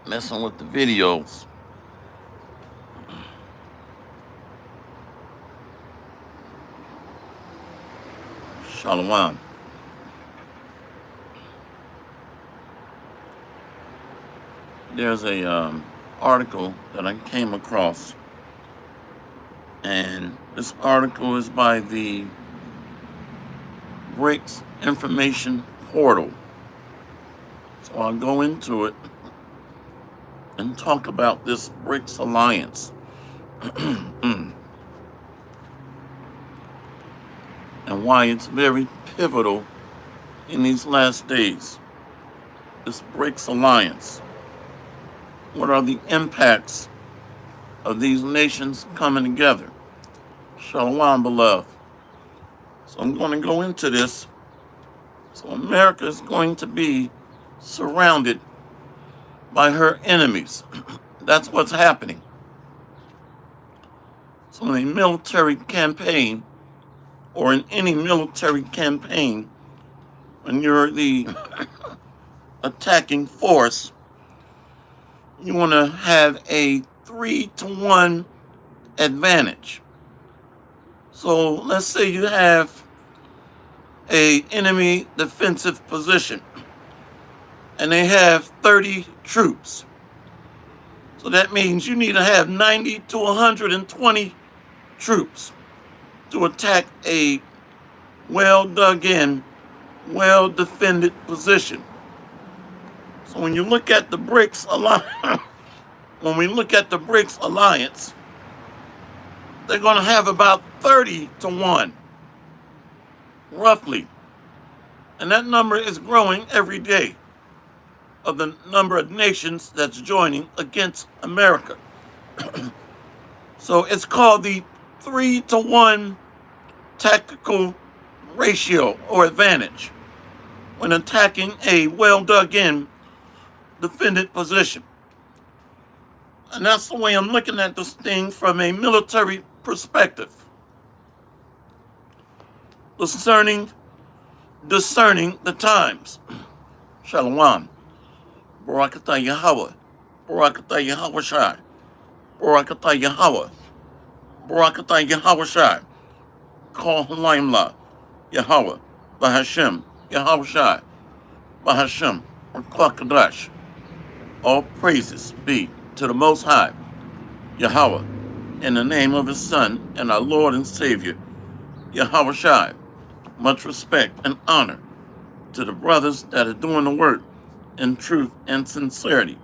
messing with the videos. Shalom. There's a article that I came across, and this article is by the BRICS Information Portal. So I'll go into it and talk about this BRICS alliance and why it's very pivotal in these last days. This BRICS alliance. What are the impacts of these nations coming together? Shalom, beloved. So I'm going to go into this. So America is going to be surrounded by her enemies. That's what's happening. So in a military campaign, or in any military campaign, when you're the attacking force, you want to have a 3-to-1 advantage. So let's say you have a enemy defensive position and they have 30 troops. So that means you need to have 90 to 120 troops to attack a well dug in, well defended position. So when you look at the BRICS alliance, they're going to have about 30-to-1, roughly. And that number is growing every day of the number of nations that's joining against America. So it's called the 3-to-1 tactical ratio or advantage when attacking a well dug in defended position. And that's the way I'm looking at this thing from a military perspective. Discerning the times. Shalom. Barakatah Yahweh. Barakatah Yahweh Shai. Barakatah Yahweh. Barakatah Yahweh Shai. Call Halimla. Yahweh. Bahashem. Yahweh Shai. Bahashem. Kadash. All praises be to the Most High, Yahweh, in the name of His Son and our Lord and Savior, Yahweh Shai. Much respect and honor to the brothers that are doing the work in truth and sincerity,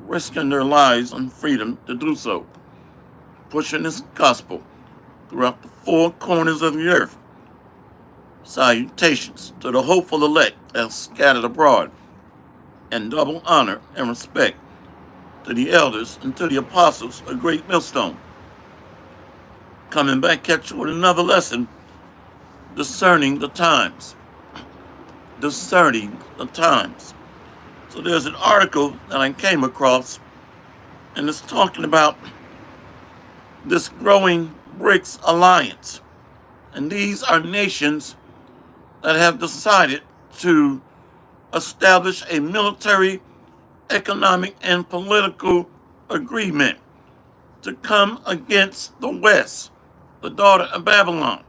risking their lives and freedom to do so, pushing this gospel throughout the four corners of the earth. Salutations to the hopeful elect that's scattered abroad, and double honor and respect to the elders and to the apostles of Great Millstone. Coming back at you with another lesson, discerning the times. Discerning the times. So there's an article that I came across, and it's talking about this growing BRICS alliance. And these are nations that have decided to establish a military, economic, and political agreement to come against the West, the daughter of Babylon.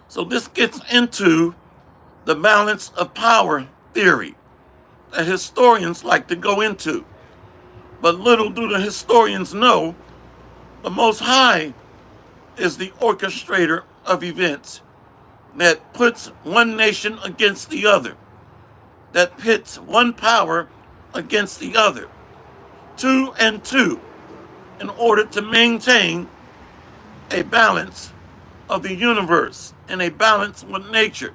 So this gets into the balance of power theory that historians like to go into. But little do the historians know, the Most High is the orchestrator of events that puts one nation against the other, that pits one power against the other, 2 and 2, in order to maintain a balance of the universe and a balance with nature.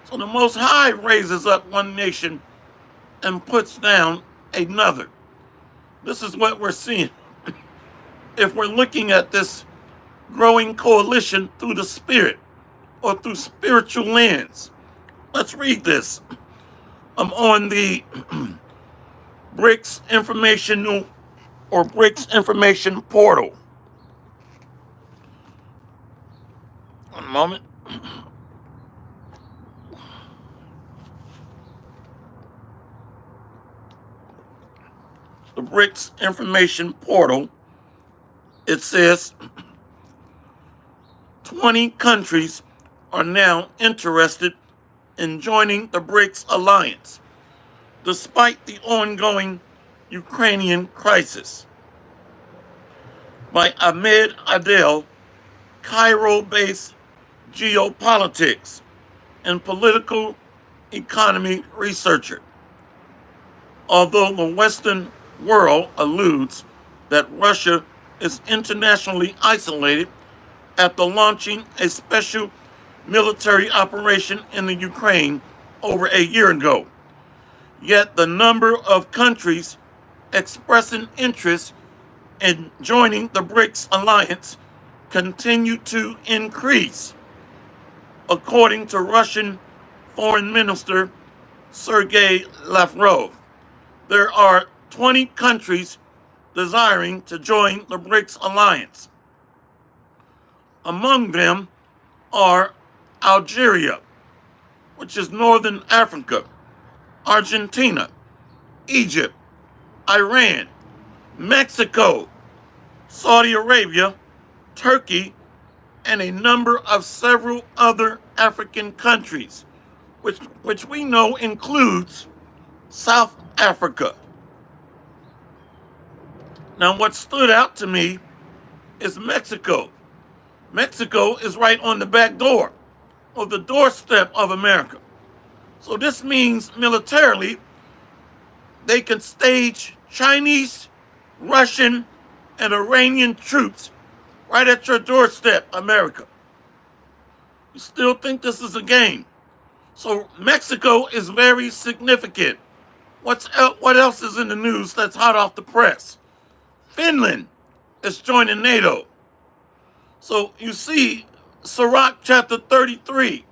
So the Most High raises up one nation and puts down another. This is what we're seeing. If we're looking at this growing coalition through the spirit or through spiritual lens, let's read this. I'm on the BRICS Information Portal. One moment. the BRICS information portal, it says 20 countries are now interested in joining the BRICS alliance, despite the ongoing Ukrainian crisis. By Ahmed Adel, Cairo-based geopolitics and political economy researcher. Although the Western world alludes that Russia is internationally isolated after launching a special military operation in the Ukraine over a year ago, yet the number of countries expressing interest in joining the BRICS alliance continue to increase. According to Russian Foreign Minister Sergei Lavrov, there are 20 countries desiring to join the BRICS alliance. Among them are Algeria, which is Northern Africa, Argentina, Egypt, Iran, Mexico, Saudi Arabia, Turkey, and a number of several other African countries, which we know includes South Africa. Now, what stood out to me is Mexico. Mexico is right on the back door, or the doorstep of America. So this means militarily, they can stage Chinese, Russian, and Iranian troops right at your doorstep, America. You still think this is a game? So Mexico is very significant. What else is in the news that's hot off the press? Finland is joining NATO. So you see, Sirach chapter 33.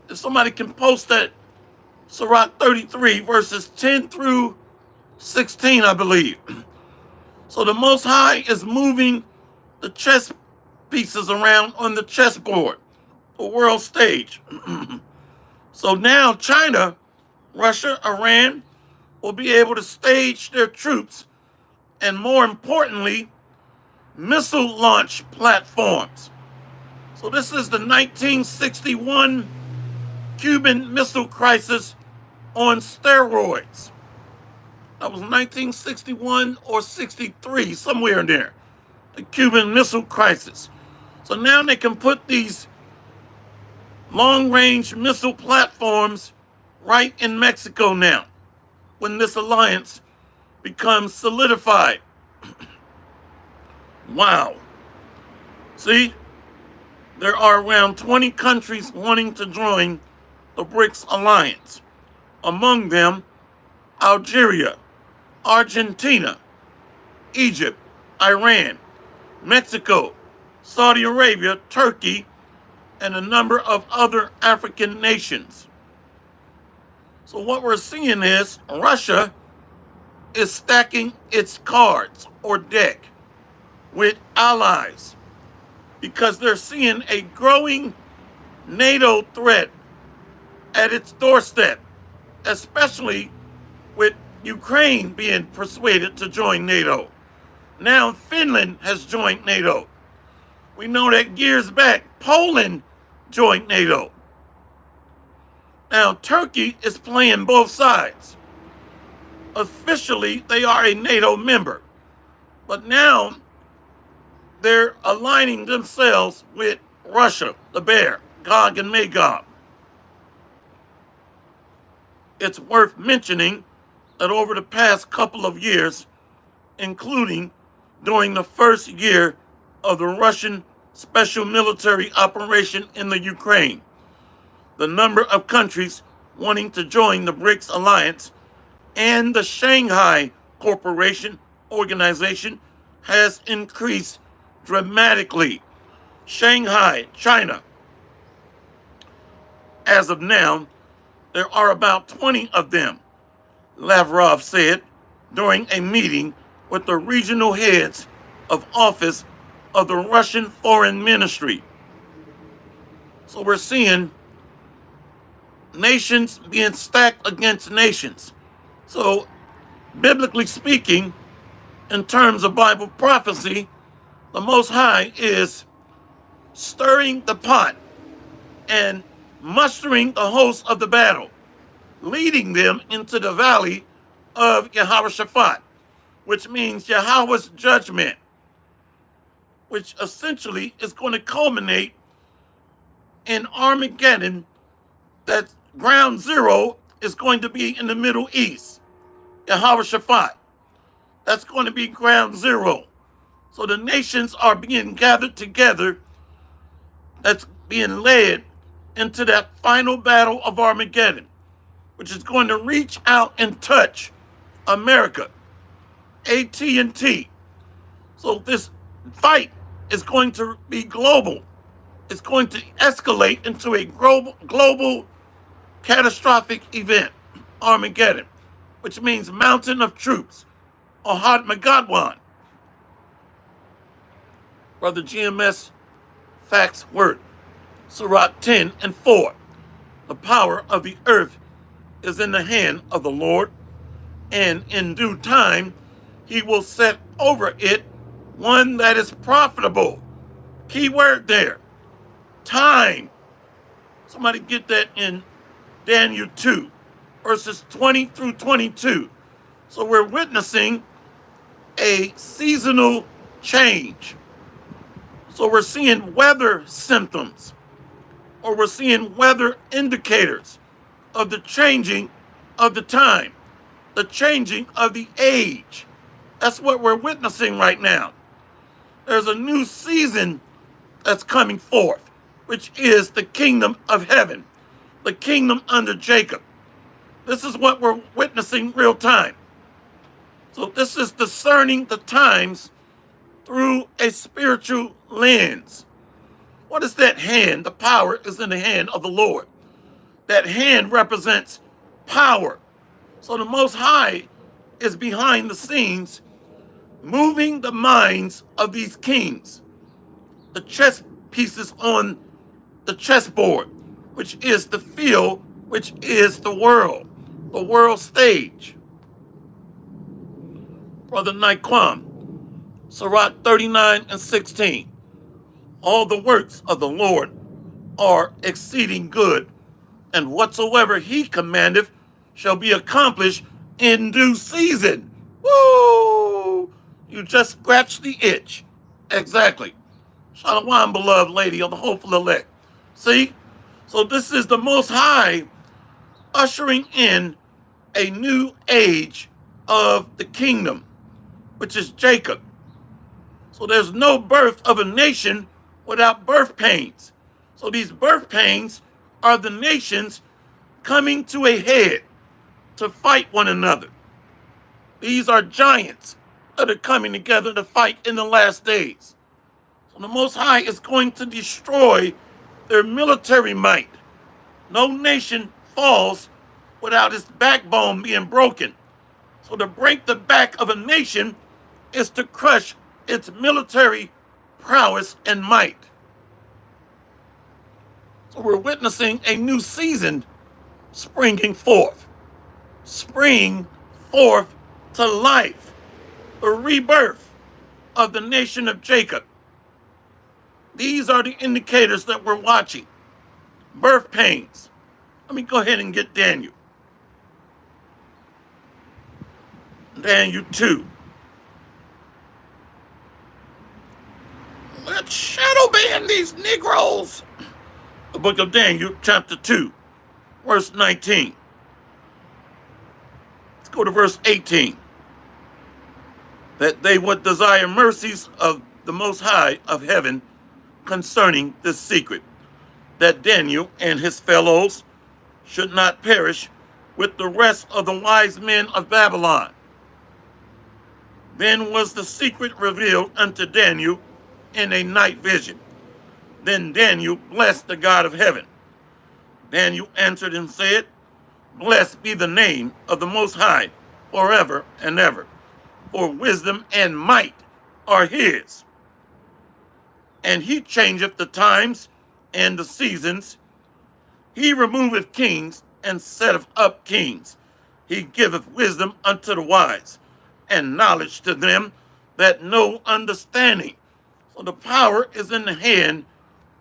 If somebody can post that, Sirach 33, verses 10 through 16, I believe. So the Most High is moving the chess pieces around on the chessboard, the world stage. So now China, Russia, Iran will be able to stage their troops and, more importantly, missile launch platforms. So this is the 1961 Cuban Missile Crisis on steroids. That was 1961 or 63, somewhere in there. The Cuban Missile Crisis. So now they can put these long-range missile platforms right in Mexico now, when this alliance becomes solidified. Wow. See, there are around 20 countries wanting to join the BRICS alliance. Among them, Algeria, Argentina, Egypt, Iran, Mexico, Saudi Arabia, Turkey, and a number of other African nations. So what we're seeing is Russia is stacking its cards or deck with allies because they're seeing a growing NATO threat at its doorstep, especially with Ukraine being persuaded to join NATO. Now Finland has joined NATO. We know that years back, Poland joined NATO. Now Turkey is playing both sides. Officially, they are a NATO member, but now they're aligning themselves with Russia, the bear, Gog and Magog. It's worth mentioning that over the past couple of years, including during the first year of the Russian special military operation in the Ukraine, the number of countries wanting to join the BRICS alliance and the Shanghai Cooperation Organization has increased dramatically. Shanghai, China. As of now, there are about 20 of them, Lavrov said during a meeting with the regional heads of office of the Russian Foreign Ministry. So we're seeing nations being stacked against nations. So Biblically speaking, in terms of Bible prophecy, the Most High is stirring the pot and mustering the host of the battle, leading them into the valley of Yehoshaphat, which means Yahweh's judgment, which essentially is going to culminate in Armageddon. That ground zero is going to be in the Middle East, Yehoshaphat. That's going to be ground zero. So the nations are being gathered together. That's being led into that final battle of Armageddon, which is going to reach out and touch America, AT&T. So this fight is going to be global. It's going to escalate into a global catastrophic event, Armageddon, which means mountain of troops, or Had Magadwan. Brother GMS Facts Word, Sirach 10 and 4. The power of the earth is in the hand of the Lord, and in due time he will set over it one that is profitable. Key word there, time. Somebody get that in Daniel 2, verses 20 through 22. So we're witnessing a seasonal change. So we're seeing weather symptoms, or we're seeing weather indicators of the changing of the time, the changing of the age. That's what we're witnessing right now. There's a new season that's coming forth, which is the kingdom of heaven, the kingdom under Jacob. This is what we're witnessing real time. So this is discerning the times through a spiritual lens. What is that hand? The power is in the hand of the Lord. That hand represents power. So the Most High is behind the scenes, moving the minds of these kings, the chess pieces on the chessboard, which is the field, which is the world stage. Brother Naquam, Sirach 39 and 16. All the works of the Lord are exceeding good, and whatsoever he commandeth shall be accomplished in due season. Woo! You just scratched the itch. Exactly. Shalom, beloved lady of the hopeful elect. See? So this is the Most High ushering in a new age of the kingdom, which is Jacob. So there's no birth of a nation without birth pains. So these birth pains are the nations coming to a head to fight one another. These are giants that are coming together to fight in the last days. So the Most High is going to destroy their military might. No nation falls without its backbone being broken. So to break the back of a nation is to crush its military prowess and might. So we're witnessing a new season springing forth. Spring forth to life. The rebirth of the nation of Jacob. These are the indicators that we're watching. Birth pains. Let me go ahead and get Daniel. Daniel 2. Let's shadow ban these Negroes. The book of Daniel, chapter 2, verse 19. Let's go to verse 18. That they would desire mercies of the Most High of heaven concerning this secret, that Daniel and his fellows should not perish with the rest of the wise men of Babylon. Then was the secret revealed unto Daniel in a night vision. Then Daniel blessed the God of heaven. Daniel answered and said, Blessed be the name of the Most High forever and ever, for wisdom and might are his. And he changeth the times and the seasons. He removeth kings and setteth up kings. He giveth wisdom unto the wise, and knowledge to them that know understanding. So the power is in the hand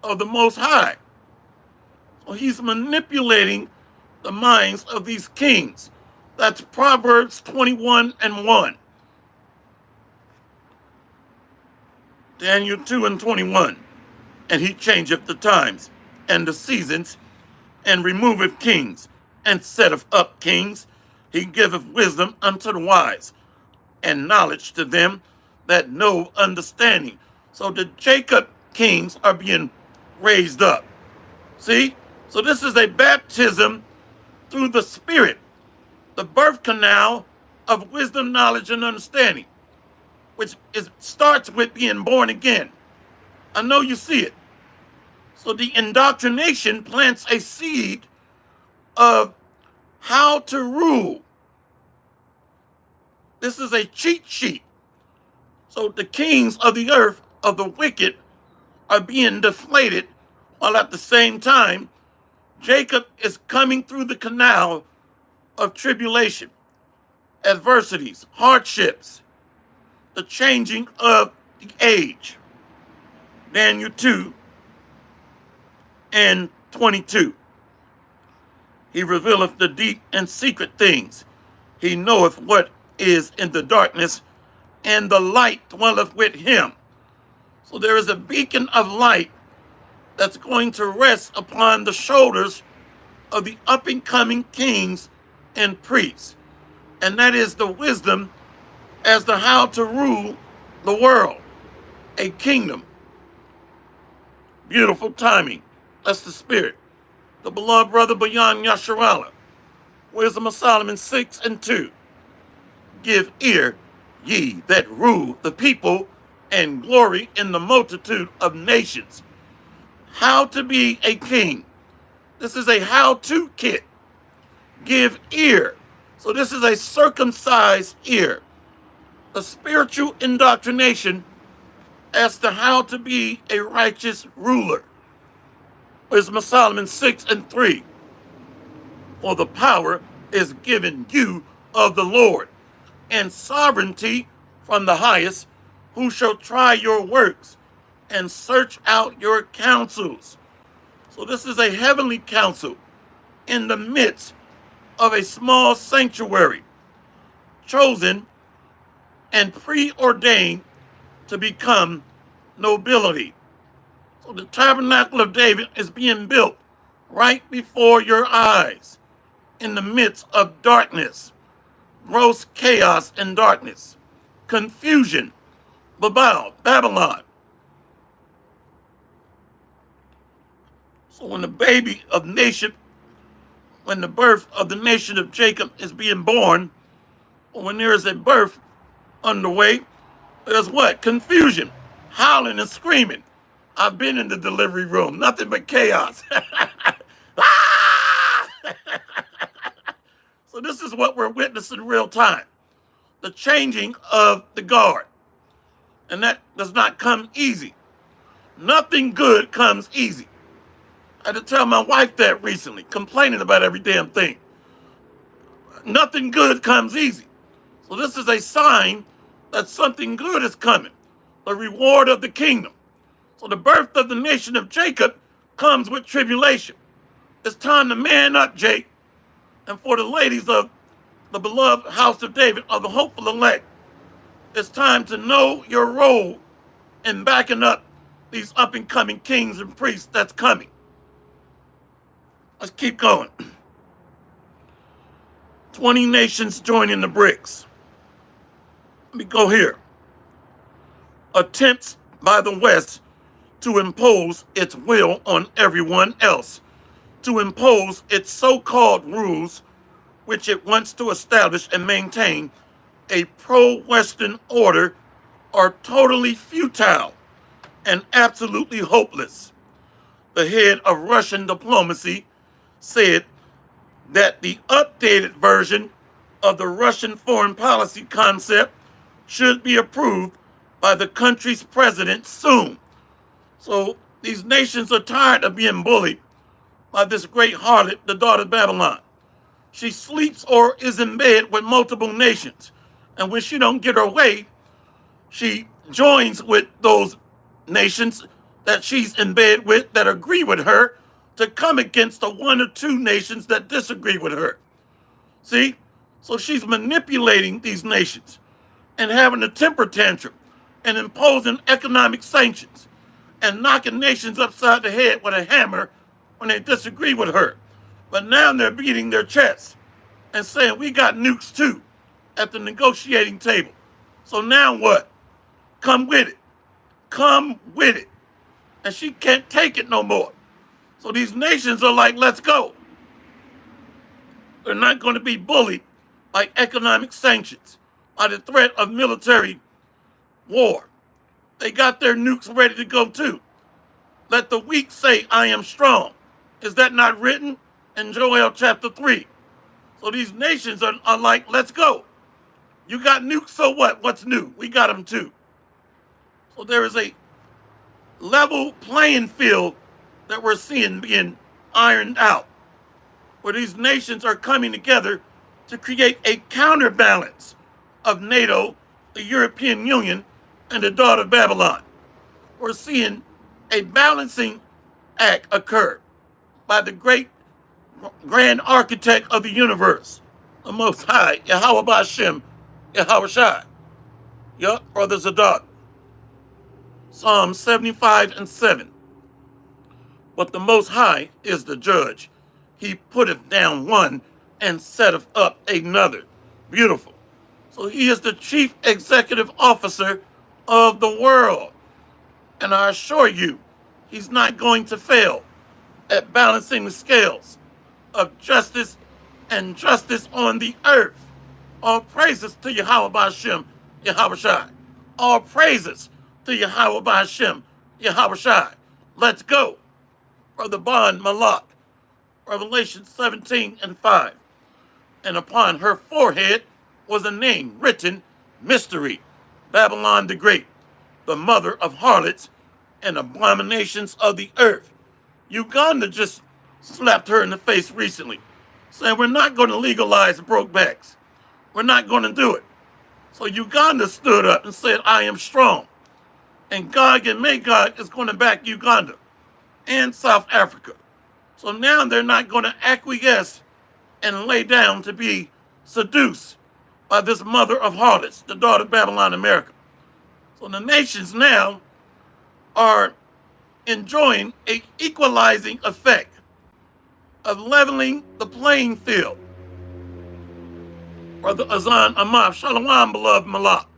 of the Most High. So he's manipulating the minds of these kings. That's Proverbs 21 and 1. Daniel 2 and 21. And he changeth the times and the seasons, and removeth kings, and setteth up kings. He giveth wisdom unto the wise, and knowledge to them that know understanding. So the Jacob kings are being raised up. See? So this is a baptism through the Spirit, the birth canal of wisdom, knowledge, and understanding, which starts with being born again. I know you see it. So the indoctrination plants a seed of how to rule. This is a cheat sheet. So the kings of the earth, of the wicked, are being deflated, while at the same time, Jacob is coming through the canal of tribulation, adversities, hardships, the changing of the age. Daniel 2 and 22. He revealeth the deep and secret things. He knoweth what is in the darkness, and the light dwelleth with him. So there is a beacon of light that's going to rest upon the shoulders of the up and coming kings and priests. And that is the wisdom as to how to rule the world, a kingdom. Beautiful timing. That's the Spirit. The beloved brother beyond Yasharallah. Wisdom of Solomon 6 and 2. Give ear, ye that rule the people, and glory in the multitude of nations. How to be a king. This is a how-to kit. Give ear. So this is a circumcised ear. A spiritual indoctrination as to how to be a righteous ruler. Wisdom of Solomon 6 and 3. For the power is given you of the Lord, and sovereignty from the highest, who shall try your works and search out your counsels. So this is a heavenly council in the midst of a small sanctuary, chosen and preordained to become nobility. So the tabernacle of David is being built right before your eyes in the midst of darkness, gross chaos and darkness, confusion, Babylon. So when the birth of the nation of Jacob is being born, or when there is a birth underway, there's what? Confusion, howling and screaming. I've been in the delivery room, nothing but chaos. Ah! So this is what we're witnessing real time. The changing of the guard. And that does not come easy. Nothing good comes easy. I had to tell my wife that recently, complaining about every damn thing. Nothing good comes easy. So this is a sign that something good is coming. The reward of the kingdom. So the birth of the nation of Jacob comes with tribulation. It's time to man up, Jake. And for the ladies of the beloved house of David, of the hopeful elect, it's time to know your role in backing up these up and coming kings and priests that's coming. Let's keep going. 20 nations joining the BRICS. Let me go here. Attempts by the West to impose its will on everyone else, to impose its so-called rules, which it wants to establish and maintain a pro-Western order, are totally futile and absolutely hopeless. The head of Russian diplomacy said that the updated version of the Russian foreign policy concept should be approved by the country's president soon. So these nations are tired of being bullied by this great harlot, the daughter of Babylon. She sleeps or is in bed with multiple nations. And when she don't get her way, she joins with those nations that she's in bed with that agree with her to come against the one or two nations that disagree with her. See? So she's manipulating these nations and having a temper tantrum and imposing economic sanctions and knocking nations upside the head with a hammer when they disagree with her. But now they're beating their chests and saying, we got nukes too at the negotiating table. So now what? Come with it. Come with it. And she can't take it no more. So these nations are like, let's go. They're not going to be bullied by economic sanctions, by the threat of military war. They got their nukes ready to go too. Let the weak say, I am strong. Is that not written in Joel chapter 3? So these nations are like, let's go. You got nukes, so what? What's new? We got them too. So there is a level playing field that we're seeing being ironed out, where these nations are coming together to create a counterbalance of NATO, the European Union, and the daughter of Babylon. We're seeing a balancing act occur by the great grand architect of the universe, the Most High, Yahweh Ba'Shem, Yahweh Shai. Yup, brothers of dark. Psalm 75 and 7. But the Most High is the judge. He putteth down one and setteth up another. Beautiful. So he is the chief executive officer of the world. And I assure you, he's not going to fail at balancing the scales of justice and justice on the earth. All praises to Yahweh Ba'Shem, Yahweh Shai. All praises to Yahweh Ba'Shem, Yahweh Shai. Let's go. Brother Bon Malak, Revelation 17 and 5. And upon her forehead was a name written, Mystery, Babylon the Great, the mother of harlots and abominations of the earth. Uganda just slapped her in the face recently, saying we're not going to legalize brokebacks. We're not going to do it. So Uganda stood up and said, I am strong. And Gog and Magog is going to back Uganda and South Africa. So now they're not going to acquiesce and lay down to be seduced by this mother of harlots, the daughter of Babylon, America. So the nations now are enjoying an equalizing effect of leveling the playing field. Brother Azan Amaf, Shalom, beloved Malak,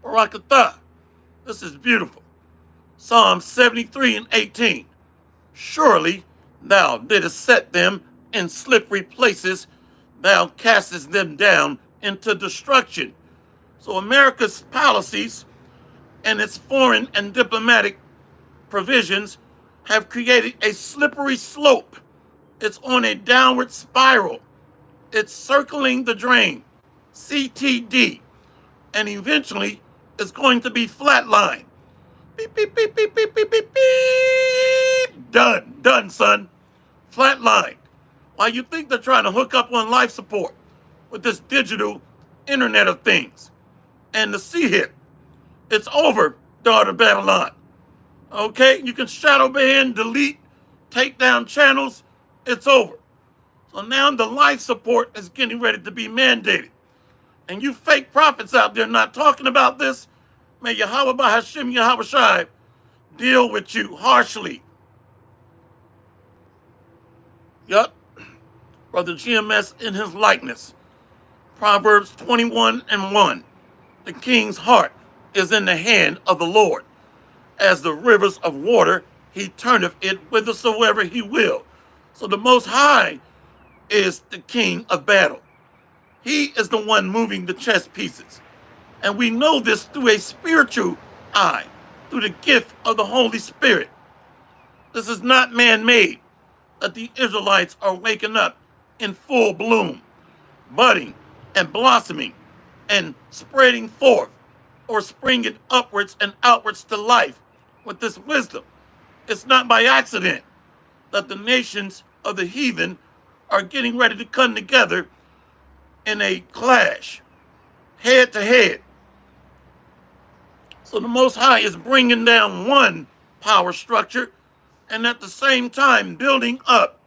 Barakatah. This is beautiful. Psalm 73 and 18. Surely thou didst set them in slippery places, thou castest them down into destruction. So America's policies and its foreign and diplomatic provisions have created a slippery slope. It's on a downward spiral. It's circling the drain, CTD, and eventually it's going to be flatline. Beep, beep, beep, beep, beep, beep, beep, beep. Done, son. Flatline. Why you think they're trying to hook up on life support with this digital internet of things? And the C hit. It's over, daughter Babylon. Okay, you can shadow ban, delete, take down channels. It's over. So now the life support is getting ready to be mandated. And you fake prophets out there not talking about this, may Yahweh Ba'Hashem, Yahweh Shai deal with you harshly. Yup. Brother GMS in his likeness. Proverbs 21 and 1. The king's heart is in the hand of the Lord. As the rivers of water, he turneth it whithersoever he will. So the Most High is the king of battle. He is the one moving the chess pieces. And we know this through a spiritual eye, through the gift of the Holy Spirit. This is not man-made, that the Israelites are waking up in full bloom, budding and blossoming and spreading forth or springing upwards and outwards to life with this wisdom. It's not by accident that the nations of the heathen are getting ready to come together in a clash, head to head. So the Most High is bringing down one power structure and at the same time building up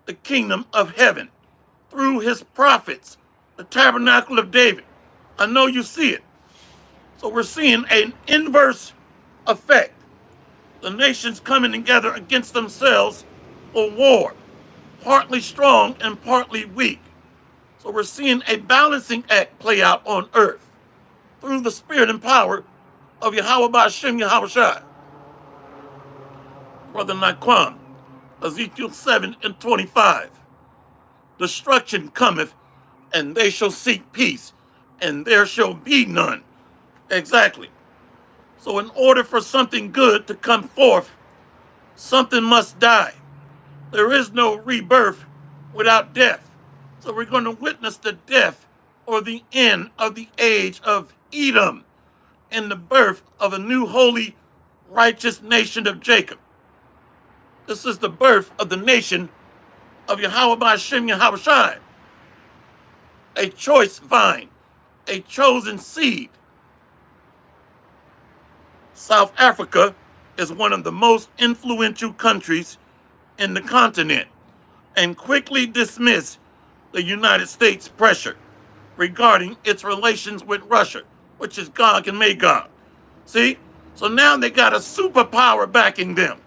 the kingdom of heaven through his prophets, the tabernacle of David. I know you see it. So we're seeing an inverse effect. The nations coming together against themselves for war, partly strong and partly weak. So we're seeing a balancing act play out on earth through the spirit and power of Yahweh Ba'ashem Yahweh Shai. Brother Naquan, Ezekiel 7:25. Destruction cometh, and they shall seek peace, and there shall be none. Exactly. So in order for something good to come forth, something must die. There is no rebirth without death. So we're going to witness the death or the end of the age of Edom and the birth of a new holy, righteous nation of Jacob. This is the birth of the nation of Yahweh Ba'ashem Yahweh Shai, a choice vine, a chosen seed. South Africa is one of the most influential countries in the continent and quickly dismissed the United States' pressure regarding its relations with Russia, which is Gog and Magog. See? So now they got a superpower backing them.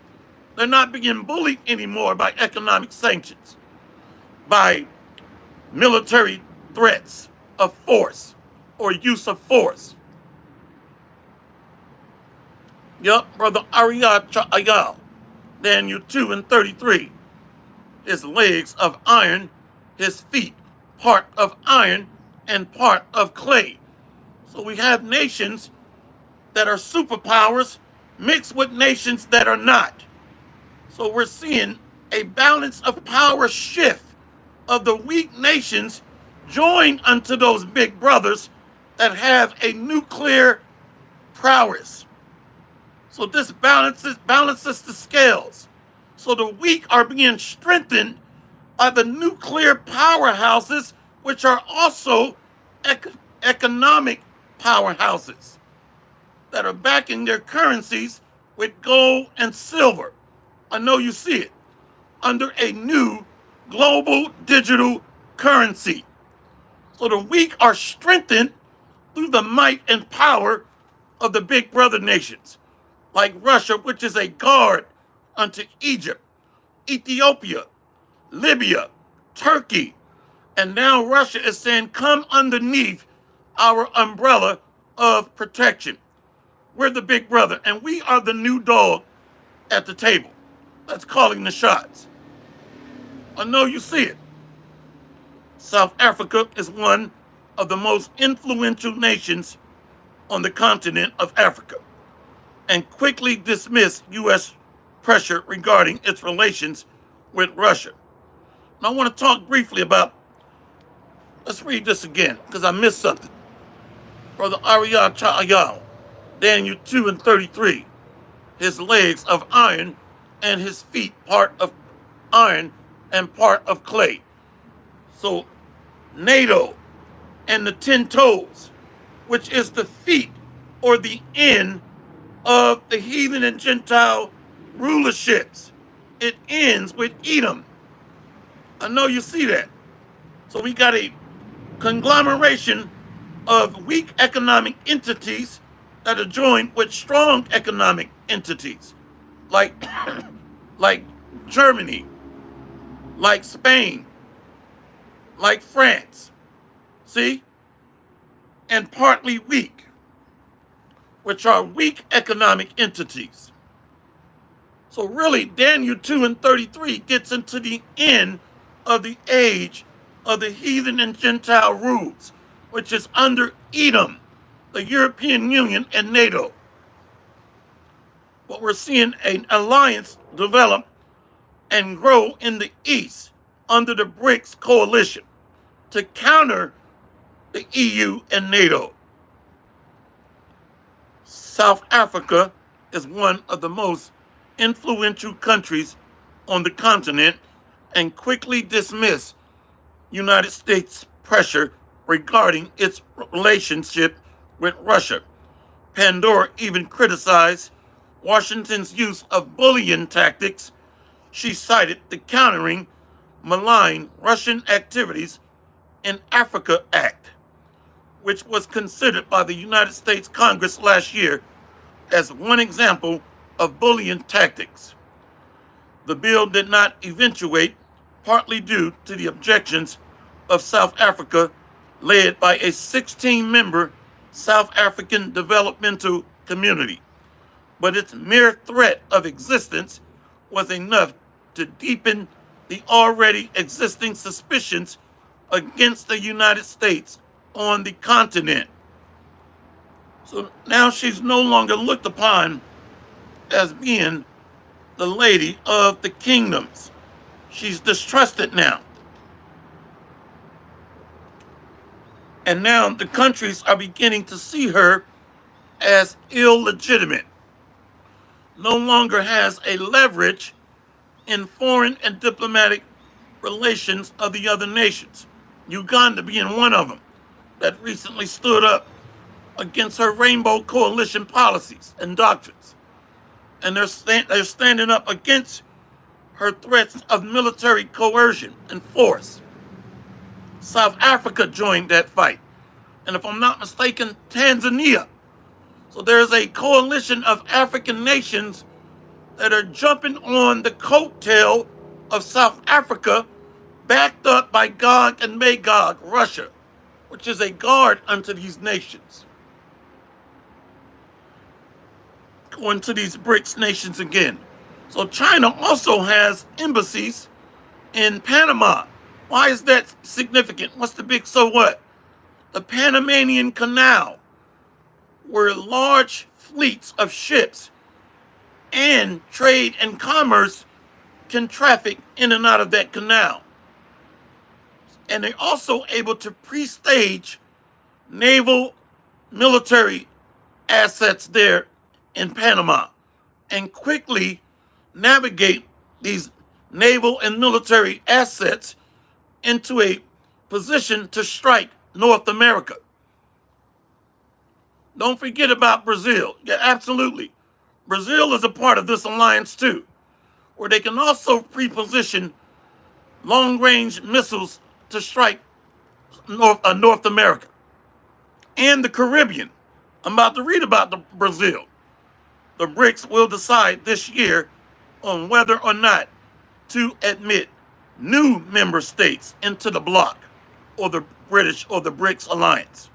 They're not being bullied anymore by economic sanctions, by military threats of force or use of force. Yup, Brother Ariyah Cha'ayal, Daniel 2:33. His legs of iron, his feet part of iron and part of clay. So we have nations that are superpowers mixed with nations that are not. So we're seeing a balance of power shift of the weak nations join unto those big brothers that have a nuclear prowess. So this balances the scales. So the weak are being strengthened by the nuclear powerhouses, which are also economic powerhouses that are backing their currencies with gold and silver. I know you see it, under a new global digital currency. So the weak are strengthened through the might and power of the big brother nations, like Russia, which is a guard unto Egypt, Ethiopia, Libya, Turkey. And now Russia is saying, come underneath our umbrella of protection. We're the big brother, and we are the new dog at the table that's calling the shots. I know you see it. South Africa is one of the most influential nations on the continent of Africa and quickly dismissed U.S. pressure regarding its relations with Russia. And I want to talk briefly about, let's read this again because I missed something. Brother Ariyah Cha'ayal, Daniel 2:33. His legs of iron and his feet part of iron and part of clay. So NATO and the 10 toes, which is the feet or the end of the heathen and Gentile rulerships. It ends with Edom. I know you see that. So we got a conglomeration of weak economic entities that are joined with strong economic entities, like like Germany, like Spain, like France. See? And partly weak, which are weak economic entities. So really, Daniel 2:33 gets into the end of the age of the heathen and Gentile rules, which is under Edom, the European Union, and NATO. But we're seeing an alliance develop and grow in the East under the BRICS coalition to counter the EU and NATO. South Africa is one of the most influential countries on the continent and quickly dismissed United States pressure regarding its relationship with Russia. Pandora even criticized Washington's use of bullying tactics. She cited the Countering Malign Russian Activities in Africa Act, which was considered by the United States Congress last year as one example of bullying tactics. The bill did not eventuate, partly due to the objections of South Africa, led by a 16-member South African developmental community. But its mere threat of existence was enough to deepen the already existing suspicions against the United States on the continent. So now she's no longer looked upon as being the lady of the kingdoms. She's distrusted now. And now the countries are beginning to see her as illegitimate. No longer has a leverage in foreign and diplomatic relations of the other nations. Uganda being one of them that recently stood up against her Rainbow Coalition policies and doctrines. And they're standing up against her threats of military coercion and force. South Africa joined that fight. And if I'm not mistaken, Tanzania. So there's a coalition of African nations that are jumping on the coattail of South Africa, backed up by Gog and Magog, Russia, which is a guard unto these nations. Going to these BRICS nations again. So China also has embassies in Panama. Why is that significant? What's the big so what? The Panamanian Canal, where large fleets of ships and trade and commerce can traffic in and out of that canal. And they're also able to pre-stage naval military assets there in Panama and quickly navigate these naval and military assets into a position to strike North America. Don't forget about Brazil. Yeah, absolutely. Brazil is a part of this alliance too, where they can also pre-position long-range missiles to strike North America and the Caribbean. I'm about to read about Brazil. The BRICS will decide this year on whether or not to admit new member states into the bloc or the British or the BRICS alliance,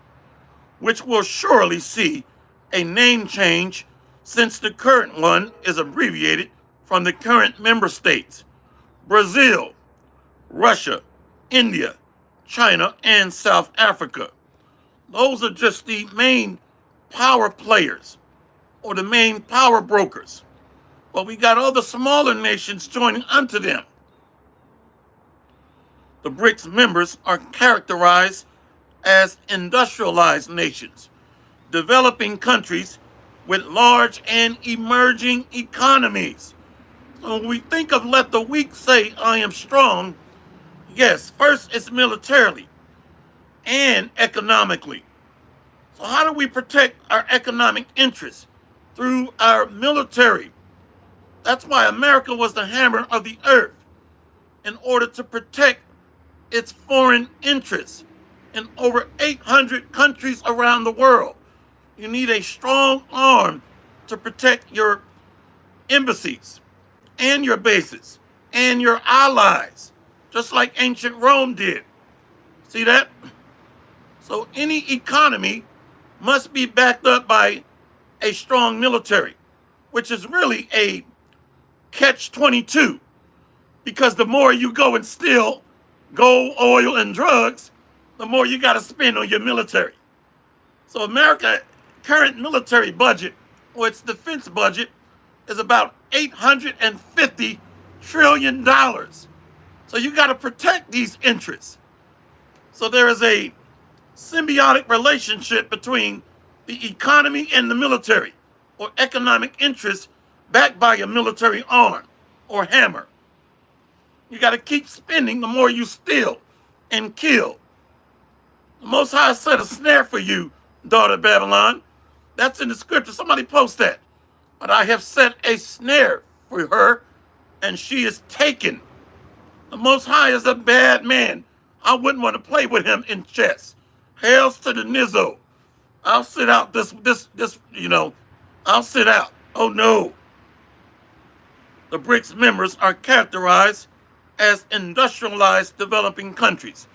which will surely see a name change since the current one is abbreviated from the current member states: Brazil, Russia, India, China, and South Africa. Those are just the main power players or the main power brokers. But we got other smaller nations joining unto them. The BRICS members are characterized as industrialized nations, developing countries with large and emerging economies. So when we think of let the weak say, I am strong, yes, first it's militarily and economically. So how do we protect our economic interests? Through our military. That's why America was the hammer of the earth, in order to protect its foreign interests in over 800 countries around the world. You need a strong arm to protect your embassies and your bases and your allies, just like ancient Rome did. See that? So any economy must be backed up by a strong military, which is really a catch-22, because the more you go and steal gold, oil, and drugs, the more you got to spend on your military. So America's current military budget, or its defense budget, is about $850 trillion. So you got to protect these interests. So there is a symbiotic relationship between the economy and the military, or economic interests backed by a military arm or hammer. You got to keep spending the more you steal and kill. The Most High set a snare for you, daughter of Babylon. That's in the scripture. Somebody post that. But I have set a snare for her, and she is taken. The Most High is a bad man. I wouldn't want to play with him in chess. Hails to the Nizzo. I'll sit out I'll sit out. Oh no. The BRICS members are characterized as industrialized developing countries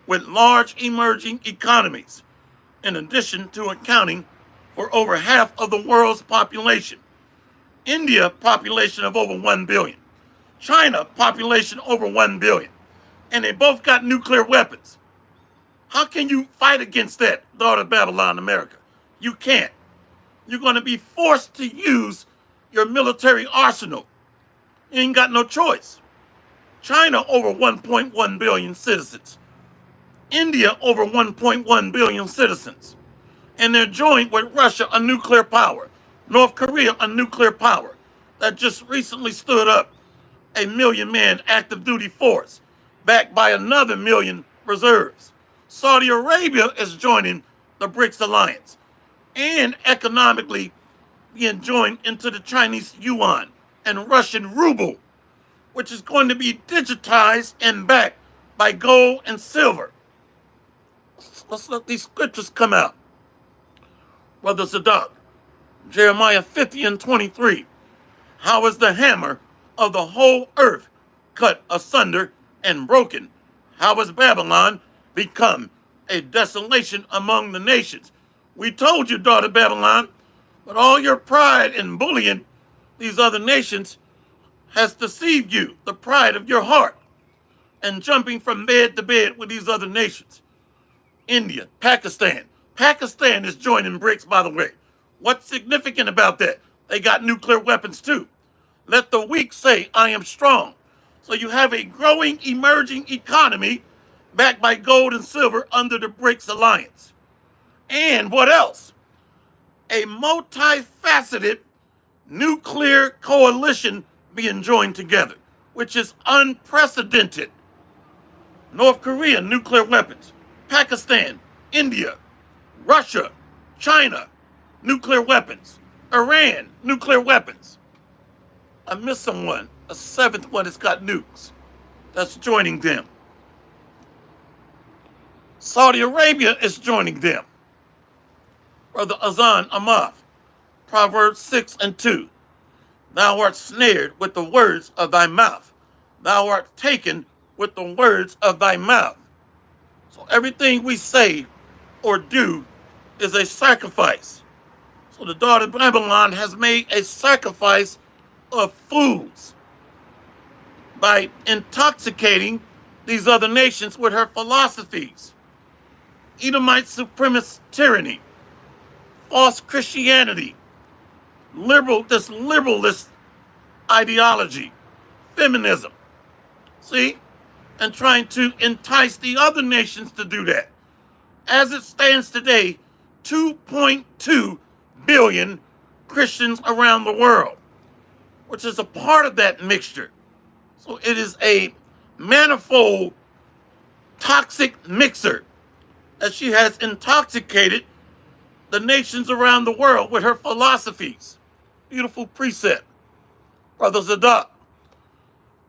with large emerging economies, in addition to accounting for over half of the world's population. India, population of over 1 billion. China, population over 1 billion. And they both got nuclear weapons. How can you fight against that, daughter of Babylon, America? You can't. You're going to be forced to use your military arsenal. You ain't got no choice. China, over 1.1 billion citizens. India, over 1.1 billion citizens. And they're joined with Russia, a nuclear power. North Korea, a nuclear power that just recently stood up a 1 million man active duty force, backed by another 1 million reserves. Saudi Arabia is joining the BRICS alliance and economically being joined into the Chinese yuan and Russian ruble, which is going to be digitized and backed by gold and silver. Let's let these scriptures come out. Brother Zadok, Jeremiah 50 and 23. How is the hammer of the whole earth cut asunder and broken? How has Babylon become a desolation among the nations? We told you, daughter Babylon, but all your pride and bullying these other nations has deceived you, the pride of your heart, and jumping from bed to bed with these other nations. India, Pakistan. Pakistan is joining BRICS, by the way. What's significant about that? They got nuclear weapons too. Let the weak say, I am strong. So you have a growing, emerging economy backed by gold and silver under the BRICS alliance. And what else? A multifaceted nuclear coalition being joined together, which is unprecedented. North Korea, nuclear weapons. Pakistan, India, Russia, China, nuclear weapons. Iran, nuclear weapons. I missed someone. A seventh one has got nukes. That's joining them. Saudi Arabia is joining them. Brother Azan Amath, Proverbs 6 and 2. Thou art snared with the words of thy mouth. Thou art taken with the words of thy mouth. So everything we say or do is a sacrifice. So the daughter of Babylon has made a sacrifice of foods by intoxicating these other nations with her philosophies. Edomite supremacist tyranny, false Christianity, liberalist ideology, feminism. See? And trying to entice the other nations to do that. As it stands today, 2.2 billion Christians around the world, which is a part of that mixture. So it is a manifold toxic mixer that she has intoxicated the nations around the world with her philosophies. Beautiful precept. Brother Zadok.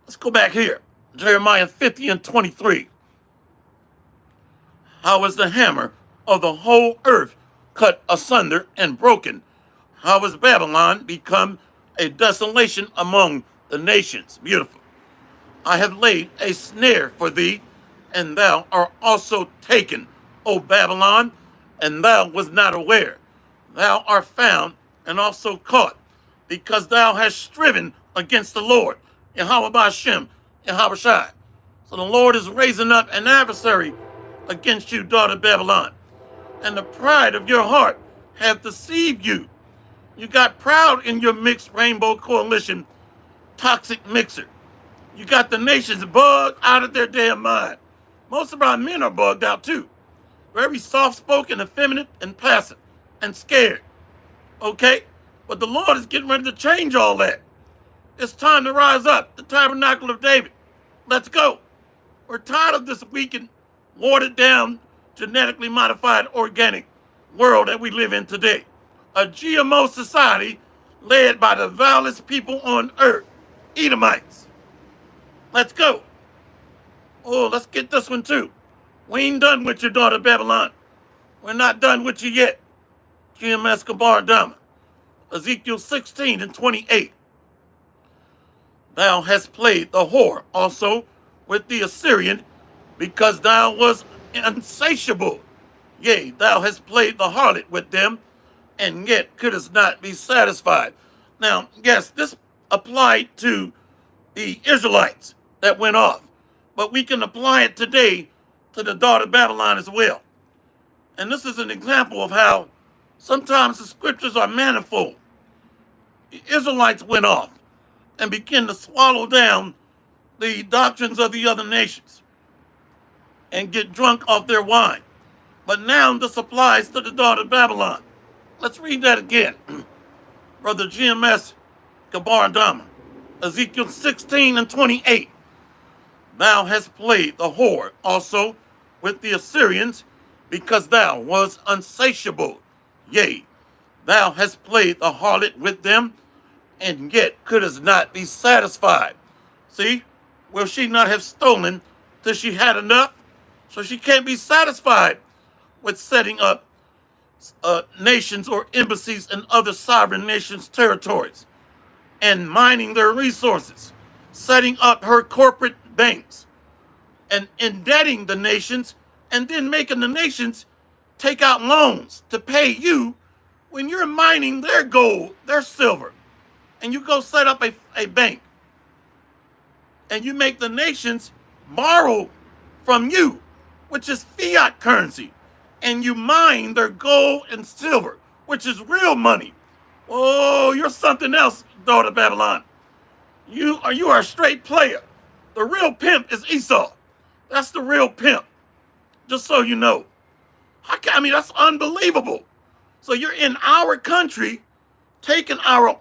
Let's go back here. Jeremiah 50 and 23. How is the hammer of the whole earth cut asunder and broken? How has Babylon become a desolation among the nations? Beautiful. I have laid a snare for thee, and thou art also taken, O Babylon, and thou was not aware. Thou art found and also caught, because thou hast striven against the Lord, Yahweh Ba'ashem, Yahweh Shai. So the Lord is raising up an adversary against you, daughter Babylon. And the pride of your heart hath deceived you. You got proud in your mixed rainbow coalition, toxic mixer. You got the nations bugged out of their damn mind. Most of our men are bugged out too. Very soft-spoken, effeminate, and passive, and scared. Okay? But the Lord is getting ready to change all that. It's time to rise up, the tabernacle of David. Let's go. We're tired of this weakened, watered down genetically modified organic world that we live in today. A GMO society led by the vilest people on earth, Edomites. Let's go. Oh, let's get this one too. We ain't done with your daughter Babylon. We're not done with you yet. GMS Kabar Dama. Ezekiel 16 and 28. Thou hast played the whore also with the Assyrian, because thou was insatiable. Yea, thou hast played the harlot with them, and yet couldst not be satisfied. Now, yes, this applied to the Israelites that went off, but we can apply it today to the daughter of Babylon as well. And this is an example of how sometimes the scriptures are manifold. The Israelites went off and began to swallow down the doctrines of the other nations and get drunk off their wine. But now this applies to the daughter of Babylon. Let's read that again. Brother GMS Kabar Dama. Ezekiel 16 and 28. Thou hast played the whore also with the Assyrians, because thou was unsatiable. Yea, thou hast played the harlot with them, and yet couldst not be satisfied. See, will she not have stolen till she had enough? So she can't be satisfied with setting up nations or embassies in other sovereign nations' territories and mining their resources, setting up her corporate banks and indebting the nations, and then making the nations take out loans to pay you when you're mining their gold, their silver, and you go set up a bank and you make the nations borrow from you, which is fiat currency, and you mine their gold and silver, which is real money. Oh, you're something else, daughter of Babylon. You are a straight player. The real pimp is Esau. That's the real pimp. Just so you know. I mean, that's unbelievable. So you're in our country, taking our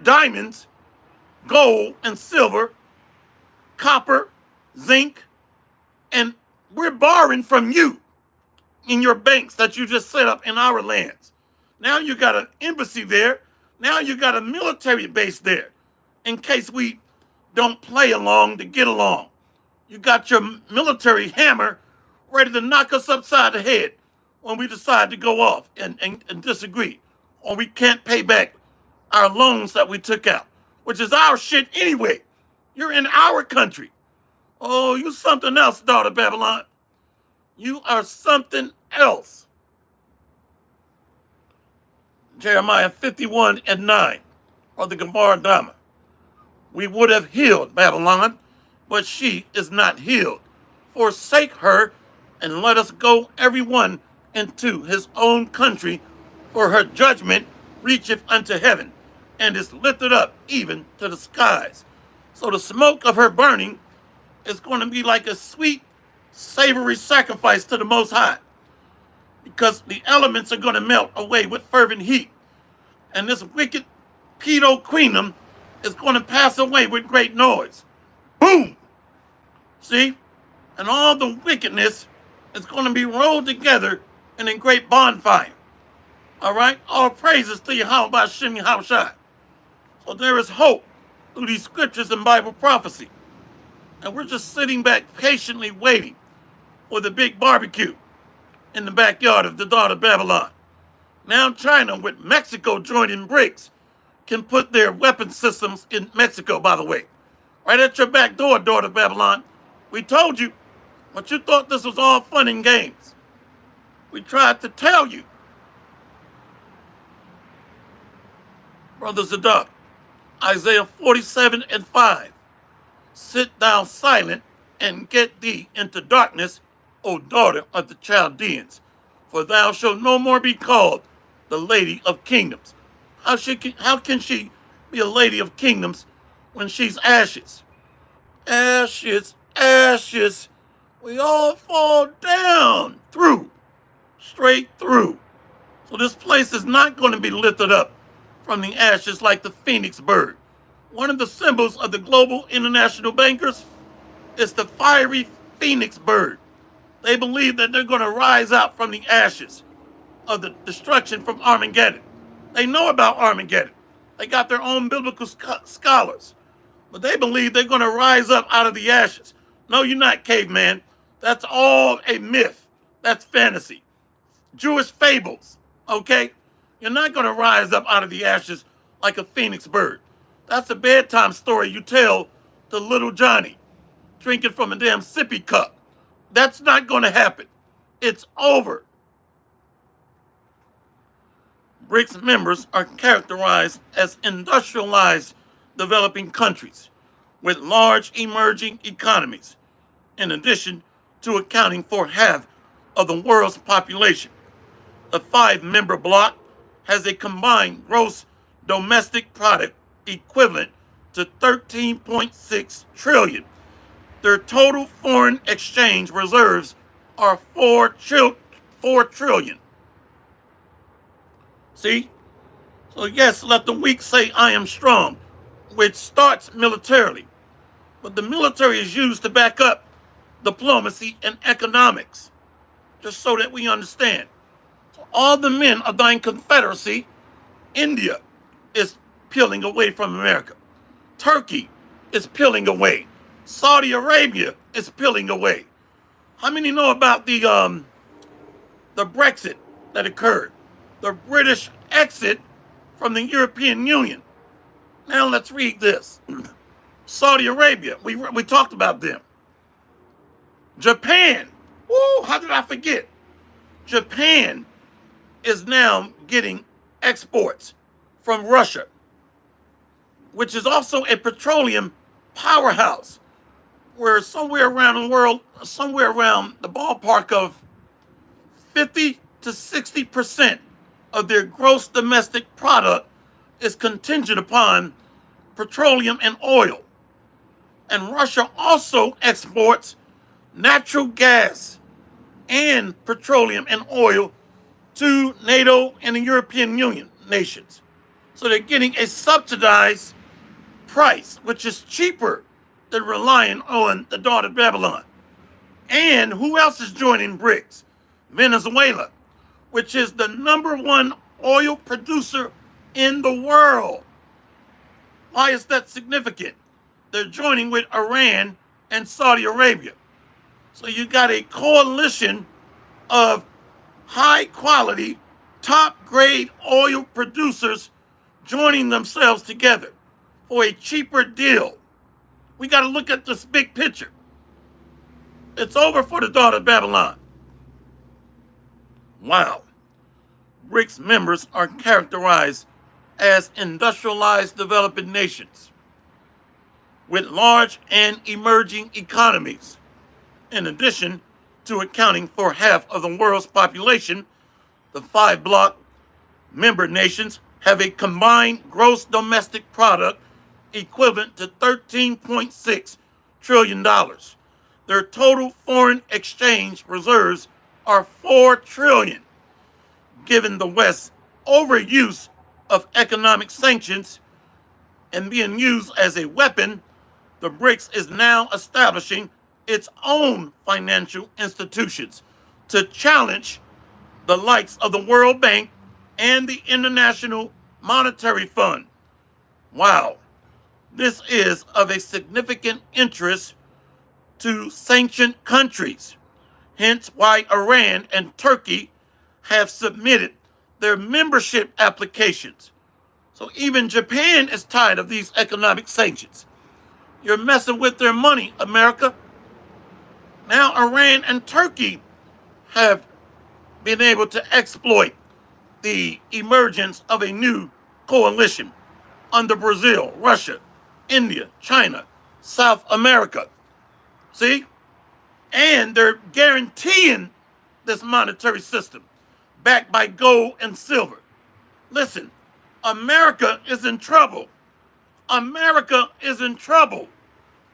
diamonds, gold and silver, copper, zinc, and we're borrowing from you in your banks that you just set up in our lands. Now you got an embassy there. Now you got a military base there in case we don't play along to get along. You got your military hammer ready to knock us upside the head when we decide to go off and disagree, or we can't pay back our loans that we took out, which is our shit anyway. You're in our country. Oh, you something else, daughter Babylon. You are something else. Jeremiah 51 and 9, or the Gemara Dama. We would have healed Babylon, but she is not healed. Forsake her, and let us go every one into his own country, for her judgment reacheth unto heaven, and is lifted up even to the skies. So the smoke of her burning is going to be like a sweet, savory sacrifice to the Most High, because the elements are going to melt away with fervent heat. And this wicked pedo queenum is going to pass away with great noise. Boom! See? And all the wickedness is going to be rolled together in a great bonfire. All right? All praises to Yahweh B'Shem Yahushai. So there is hope through these scriptures and Bible prophecy. And we're just sitting back patiently waiting for the big barbecue in the backyard of the daughter of Babylon. Now China, with Mexico joining BRICS, can put their weapon systems in Mexico, by the way. Right at your back door, daughter of Babylon. We told you, but you thought this was all fun and games. We tried to tell you. Brother Zadok, Isaiah 47 and 5. Sit thou silent and get thee into darkness, O daughter of the Chaldeans, for thou shalt no more be called the lady of kingdoms. How can she be a lady of kingdoms when she's ashes? Ashes, ashes. We all fall down straight through. So this place is not going to be lifted up from the ashes like the phoenix bird. One of the symbols of the global international bankers is the fiery phoenix bird. They believe that they're going to rise up from the ashes of the destruction from Armageddon. They know about Armageddon. They got their own biblical scholars. But they believe they're going to rise up out of the ashes. No, you're not, caveman. That's all a myth. That's fantasy. Jewish fables, okay? You're not going to rise up out of the ashes like a phoenix bird. That's a bedtime story you tell to little Johnny drinking from a damn sippy cup. That's not going to happen. It's over. BRICS members are characterized as industrialized developing countries with large emerging economies, in addition to accounting for half of the world's population. The five-member bloc has a combined gross domestic product equivalent to 13.6 trillion. Their total foreign exchange reserves are 4 trillion. See? So yes, let the weak say I am strong, which starts militarily. But the military is used to back up diplomacy and economics, just so that we understand. So all the men of thine confederacy, India is peeling away from America. Turkey is peeling away. Saudi Arabia is peeling away. How many know about the Brexit that occurred? The British exit from the European Union. Now let's read this. Saudi Arabia, we talked about them. Japan, woo, how did I forget? Japan is now getting exports from Russia, which is also a petroleum powerhouse, where somewhere around the world, somewhere around the ballpark of 50 to 60% of their gross domestic product is contingent upon petroleum and oil. And Russia also exports natural gas and petroleum and oil to NATO and the European Union nations. So they're getting a subsidized price, which is cheaper than relying on the daughter Babylon. And who else is joining BRICS? Venezuela, which is the #1 oil producer in the world. Why is that significant? They're joining with Iran and Saudi Arabia. So you got a coalition of high quality, top grade oil producers joining themselves together for a cheaper deal. We got to look at this big picture. It's over for the daughter of Babylon. Wow. BRICS members are characterized as industrialized developing nations with large and emerging economies, in addition to accounting for half of the world's population. The five bloc member nations have a combined gross domestic product equivalent to $13.6 trillion. Their total foreign exchange reserves are 4 trillion. Given the West's overuse of economic sanctions and being used as a weapon, the BRICS is now establishing its own financial institutions to challenge the likes of the World Bank and the International Monetary Fund. Wow. This is of a significant interest to sanctioned countries, hence why Iran and Turkey have submitted their membership applications. So even Japan is tired of these economic sanctions. You're messing with their money, America. Now Iran and Turkey have been able to exploit the emergence of a new coalition under Brazil, Russia, India, China, South America. See? And they're guaranteeing this monetary system backed by gold and silver. Listen, America is in trouble. America is in trouble.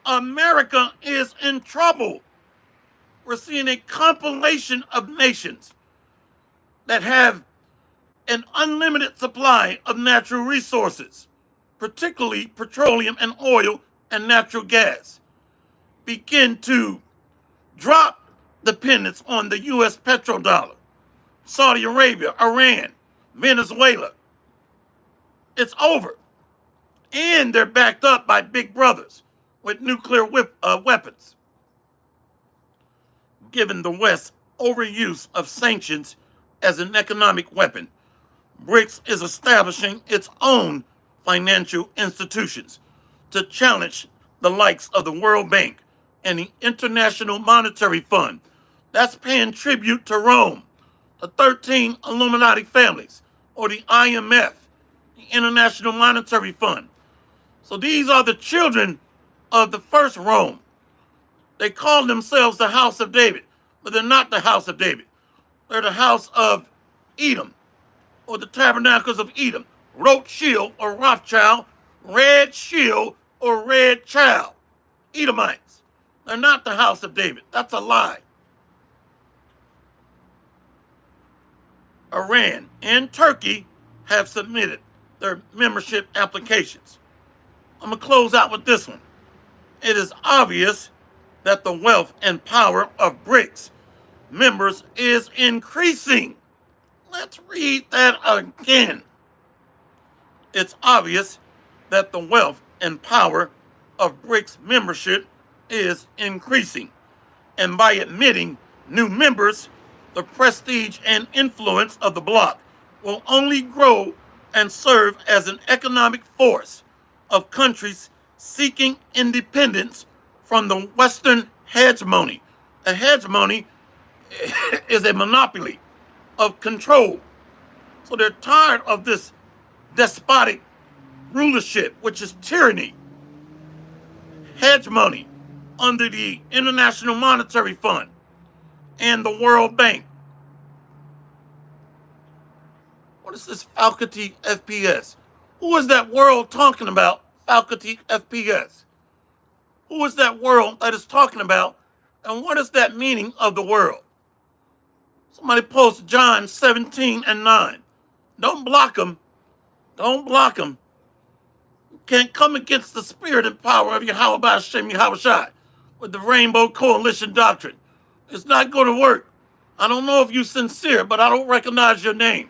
America is in trouble. We're seeing a compilation of nations that have an unlimited supply of natural resources, particularly petroleum and oil and natural gas, begin to drop dependence on the U.S. petrodollar. Saudi Arabia, Iran, Venezuela. It's over. And they're backed up by big brothers with nuclear weapons. Given the West's overuse of sanctions as an economic weapon, BRICS is establishing its own financial institutions to challenge the likes of the World Bank and the International Monetary Fund. That's paying tribute to Rome, the 13 Illuminati families, or the IMF, the International Monetary Fund. So these are the children of the first Rome. They call themselves the House of David, but they're not the House of David. They're the House of Edom, or the Tabernacles of Edom. Rothschild or Rothschild, Red Shield or Red Child. Edomites. They're not the House of David. That's a lie. Iran and Turkey have submitted their membership applications. I'm going to close out with this one. It is obvious that the wealth and power of BRICS members is increasing. Let's read that again. It's obvious that the wealth and power of BRICS membership is increasing. And by admitting new members, the prestige and influence of the bloc will only grow and serve as an economic force of countries seeking independence from the Western hegemony. A hegemony is a monopoly of control. So they're tired of this despotic rulership, which is tyranny, hegemony under the International Monetary Fund and the World Bank. What is this faculty FPS? Who is that world talking about, faculty FPS? Who is that world that is talking about, and what is that meaning of the world? Somebody post John 17:9. Don't block them. Don't block them. You can't come against the spirit and power of Yahweh Hashem Yahushai with the Rainbow Coalition doctrine. It's not going to work. I don't know if you're sincere, but I don't recognize your name.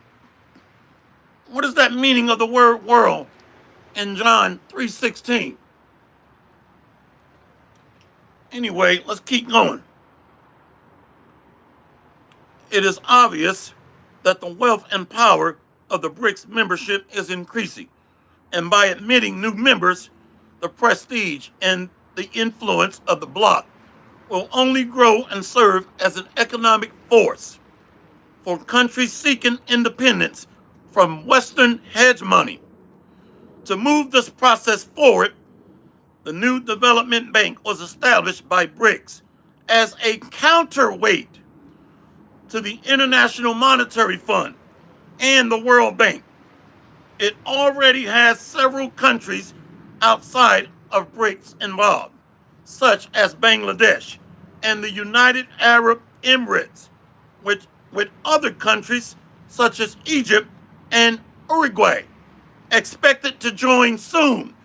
What is that meaning of the word world in John 3:16? Anyway, let's keep going. It is obvious that the wealth and power of the BRICS membership is increasing. And by admitting new members, the prestige and the influence of the bloc will only grow and serve as an economic force for countries seeking independence from Western hegemony. To move this process forward, the new development bank was established by BRICS as a counterweight to the International Monetary Fund and the World Bank. It already has several countries outside of BRICS involved, such as Bangladesh and the United Arab Emirates, with other countries such as Egypt and Uruguay expected to join soon.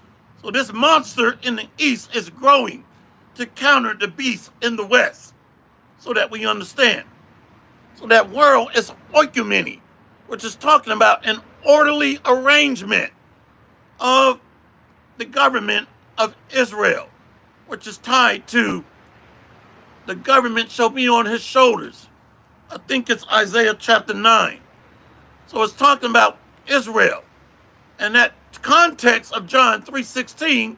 So this monster in the East is growing to counter the beast in the West, so that we understand. So that world is oikumene, which is talking about an orderly arrangement of the government of Israel, which is tied to the government shall be on his shoulders. I think it's Isaiah chapter 9. So it's talking about Israel. And that context of John 3:16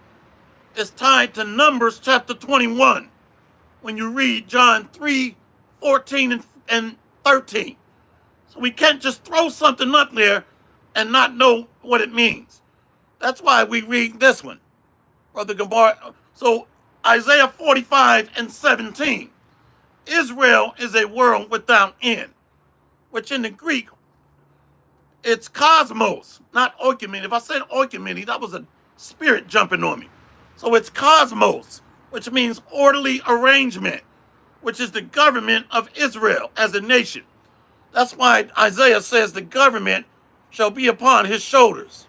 is tied to Numbers chapter 21 when you read John 3:14 and 13. So we can't just throw something up there and not know what it means. That's why we read this one, Brother Gabar. So Isaiah 45:17. Israel is a world without end, which in the Greek, it's cosmos, not oikumene. If I said oikumene, that was a spirit jumping on me. So it's cosmos, which means orderly arrangement, which is the government of Israel as a nation. That's why Isaiah says the government shall be upon his shoulders.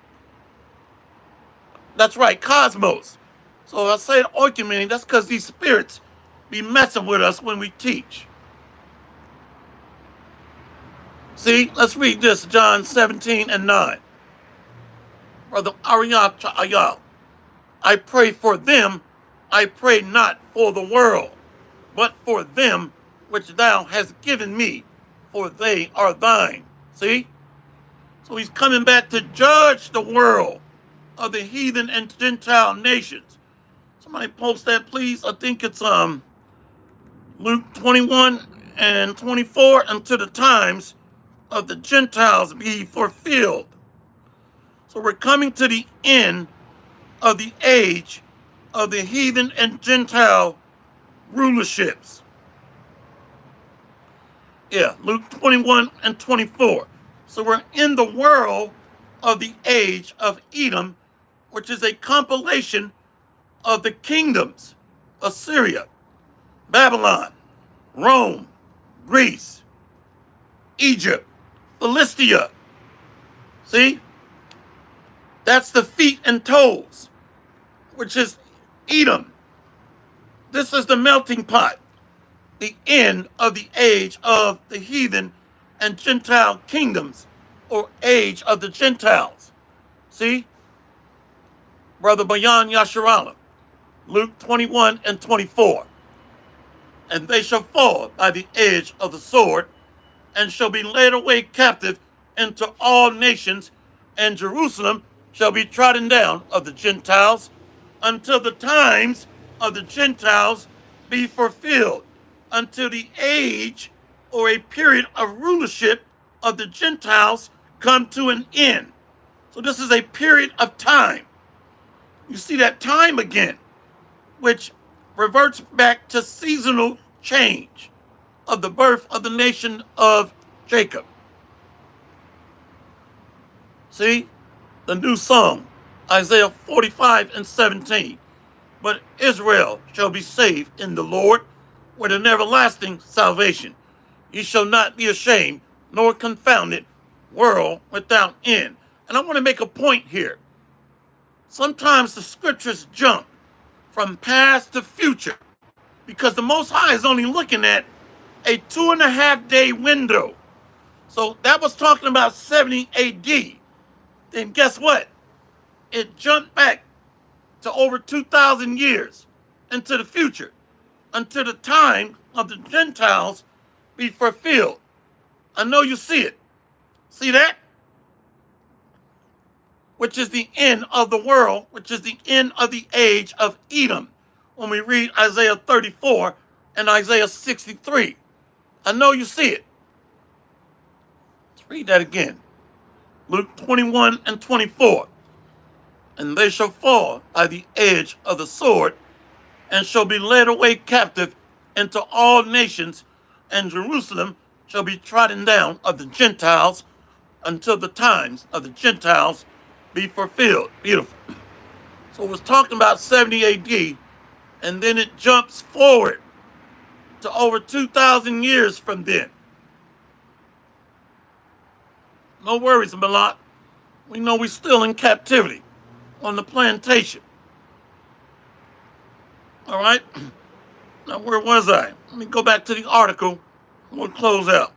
That's right, cosmos. So if I said oikumene, that's because these spirits be messing with us when we teach. See, let's read this, John 17 and 9. Brother Ayah, I pray for them, I pray not for the world, but for them which thou hast given me, for they are thine. See? So he's coming back to judge the world of the heathen and Gentile nations. Somebody post that, please. I think it's Luke 21 and 24, until the times of the Gentiles be fulfilled. So we're coming to the end of the age of the heathen and Gentile rulerships. Yeah, Luke 21 and 24. So we're in the world of the age of Edom, which is a compilation of the kingdoms: Assyria, Babylon, Rome, Greece, Egypt, Philistia. See? That's the feet and toes, which is Edom. This is the melting pot, the end of the age of the heathen and Gentile kingdoms, or age of the Gentiles. See? Brother Bayan Yasharala, Luke 21 and 24. And they shall fall by the edge of the sword, and shall be led away captive into all nations, and Jerusalem shall be trodden down of the Gentiles, until the times of the Gentiles be fulfilled, until the age or a period of rulership of the Gentiles come to an end. So this is a period of time. You see that time again, which reverts back to seasonal change of the birth of the nation of Jacob. See, the new song, Isaiah 45 and 17. But Israel shall be saved in the Lord with an everlasting salvation. Ye shall not be ashamed, nor confounded, world without end. And I want to make a point here. Sometimes the scriptures jump from past to future, because the Most High is only looking at a 2.5 day window. So that was talking about 70 AD. Then guess what? It jumped back to over 2,000 years into the future, until the time of the Gentiles be fulfilled. I know you see it. See that? Which is the end of the world, which is the end of the age of Edom, when we read Isaiah 34 and Isaiah 63. I know you see it. Let's read that again. Luke 21 and 24. And they shall fall by the edge of the sword, and shall be led away captive into all nations, and Jerusalem shall be trodden down of the Gentiles, until the times of the Gentiles be fulfilled. Beautiful. So it was talking about 70 AD, and then it jumps forward to over 2,000 years from then. No worries, Malak. We know we're still in captivity on the plantation. All right? Now, where was I? Let me go back to the article. We'll close out.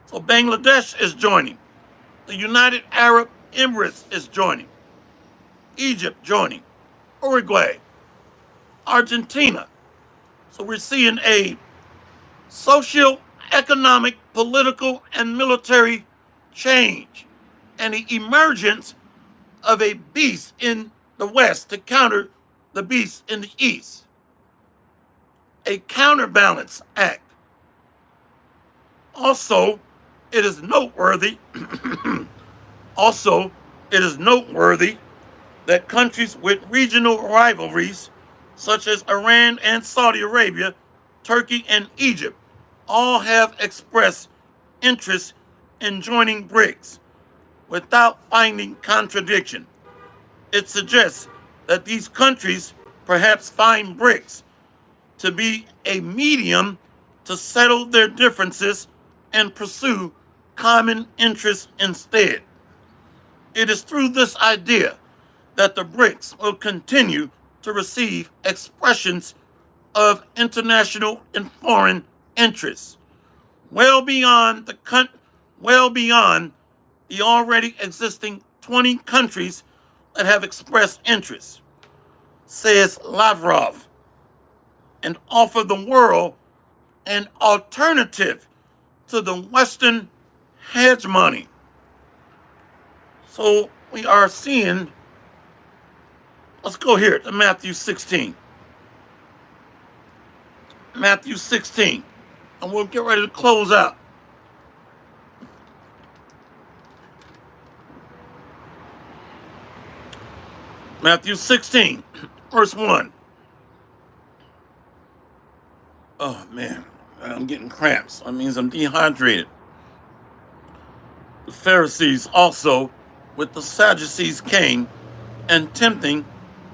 So Bangladesh is joining. The United Arab Emirates is joining. Egypt joining. Uruguay. Argentina. So we're seeing a social, economic, political, and military change, and the emergence of a beast in the West to counter the beast in the East. A counterbalance act. Also, it is noteworthy that countries with regional rivalries, such as Iran and Saudi Arabia, Turkey and Egypt, all have expressed interest in joining BRICS without finding contradiction. It suggests that these countries perhaps find BRICS to be a medium to settle their differences and pursue common interests instead. It is through this idea that the BRICS will continue to receive expressions of international and foreign interests. well beyond well beyond the already existing 20 countries that have expressed interest, says Lavrov, and offer the world an alternative to the Western hegemony. So we are seeing, let's go here to Matthew 16. Matthew 16. And we'll get ready to close out. Matthew 16, verse 1. Oh, man. I'm getting cramps. That means I'm dehydrated. The Pharisees also, with the Sadducees, came and tempting,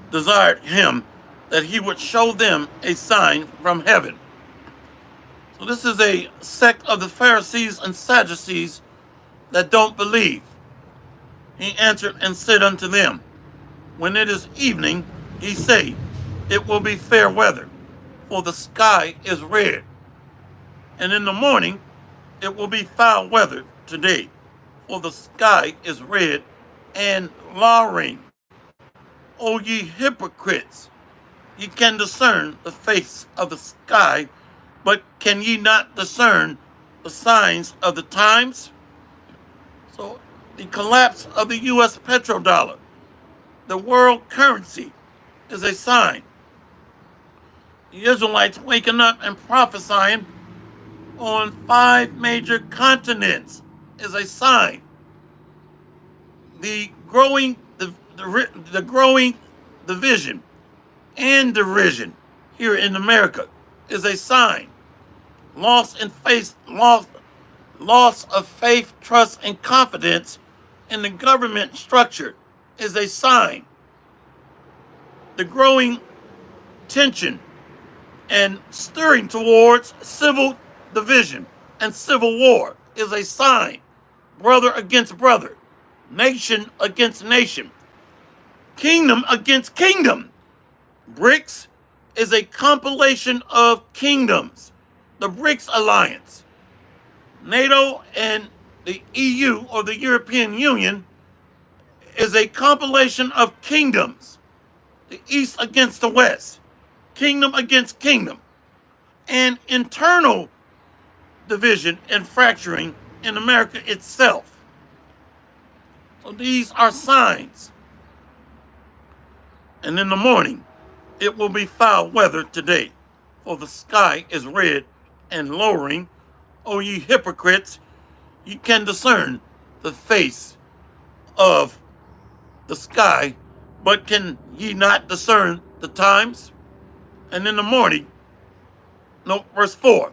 desired him that he would show them a sign from heaven. So this is a sect of the Pharisees and Sadducees that don't believe. He answered and said unto them, when it is evening, he say, it will be fair weather, for the sky is red. And in the morning, it will be foul weather today, for the sky is red and lowering. O ye hypocrites, ye can discern the face of the sky, but can ye not discern the signs of the times? So the collapse of the U.S. petrodollar, the world currency, is a sign. The Israelites waking up and prophesying on 5 major continents is a sign. The growing division and derision here in America is a sign. Loss of faith, trust, and confidence in the government structure is a sign. The growing tension and stirring towards civil division and civil war is a sign. Brother against brother, nation against nation, kingdom against kingdom. BRICS is a compilation of kingdoms. The BRICS alliance, NATO and the EU or the European Union is a compilation of kingdoms. The East against the West, kingdom against kingdom, and internal division and fracturing in America itself. So these are signs. And in the morning, it will be foul weather today, for the sky is red and lowering. O ye hypocrites, ye can discern the face of the sky, but can ye not discern the times? And in the morning, no, verse 4,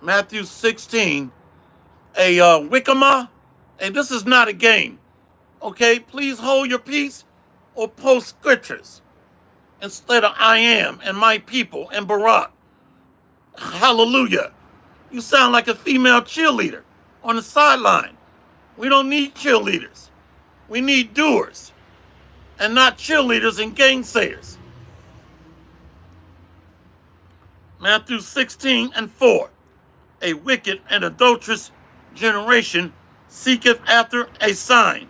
Matthew 16, a wicama. Hey, this is not a game. Okay, please hold your peace or post scriptures instead of I am and my people and Barack. Hallelujah. You sound like a female cheerleader on the sideline. We don't need cheerleaders. We need doers and not cheerleaders and gainsayers. Matthew 16 and 4. A wicked and adulterous generation seeketh after a sign,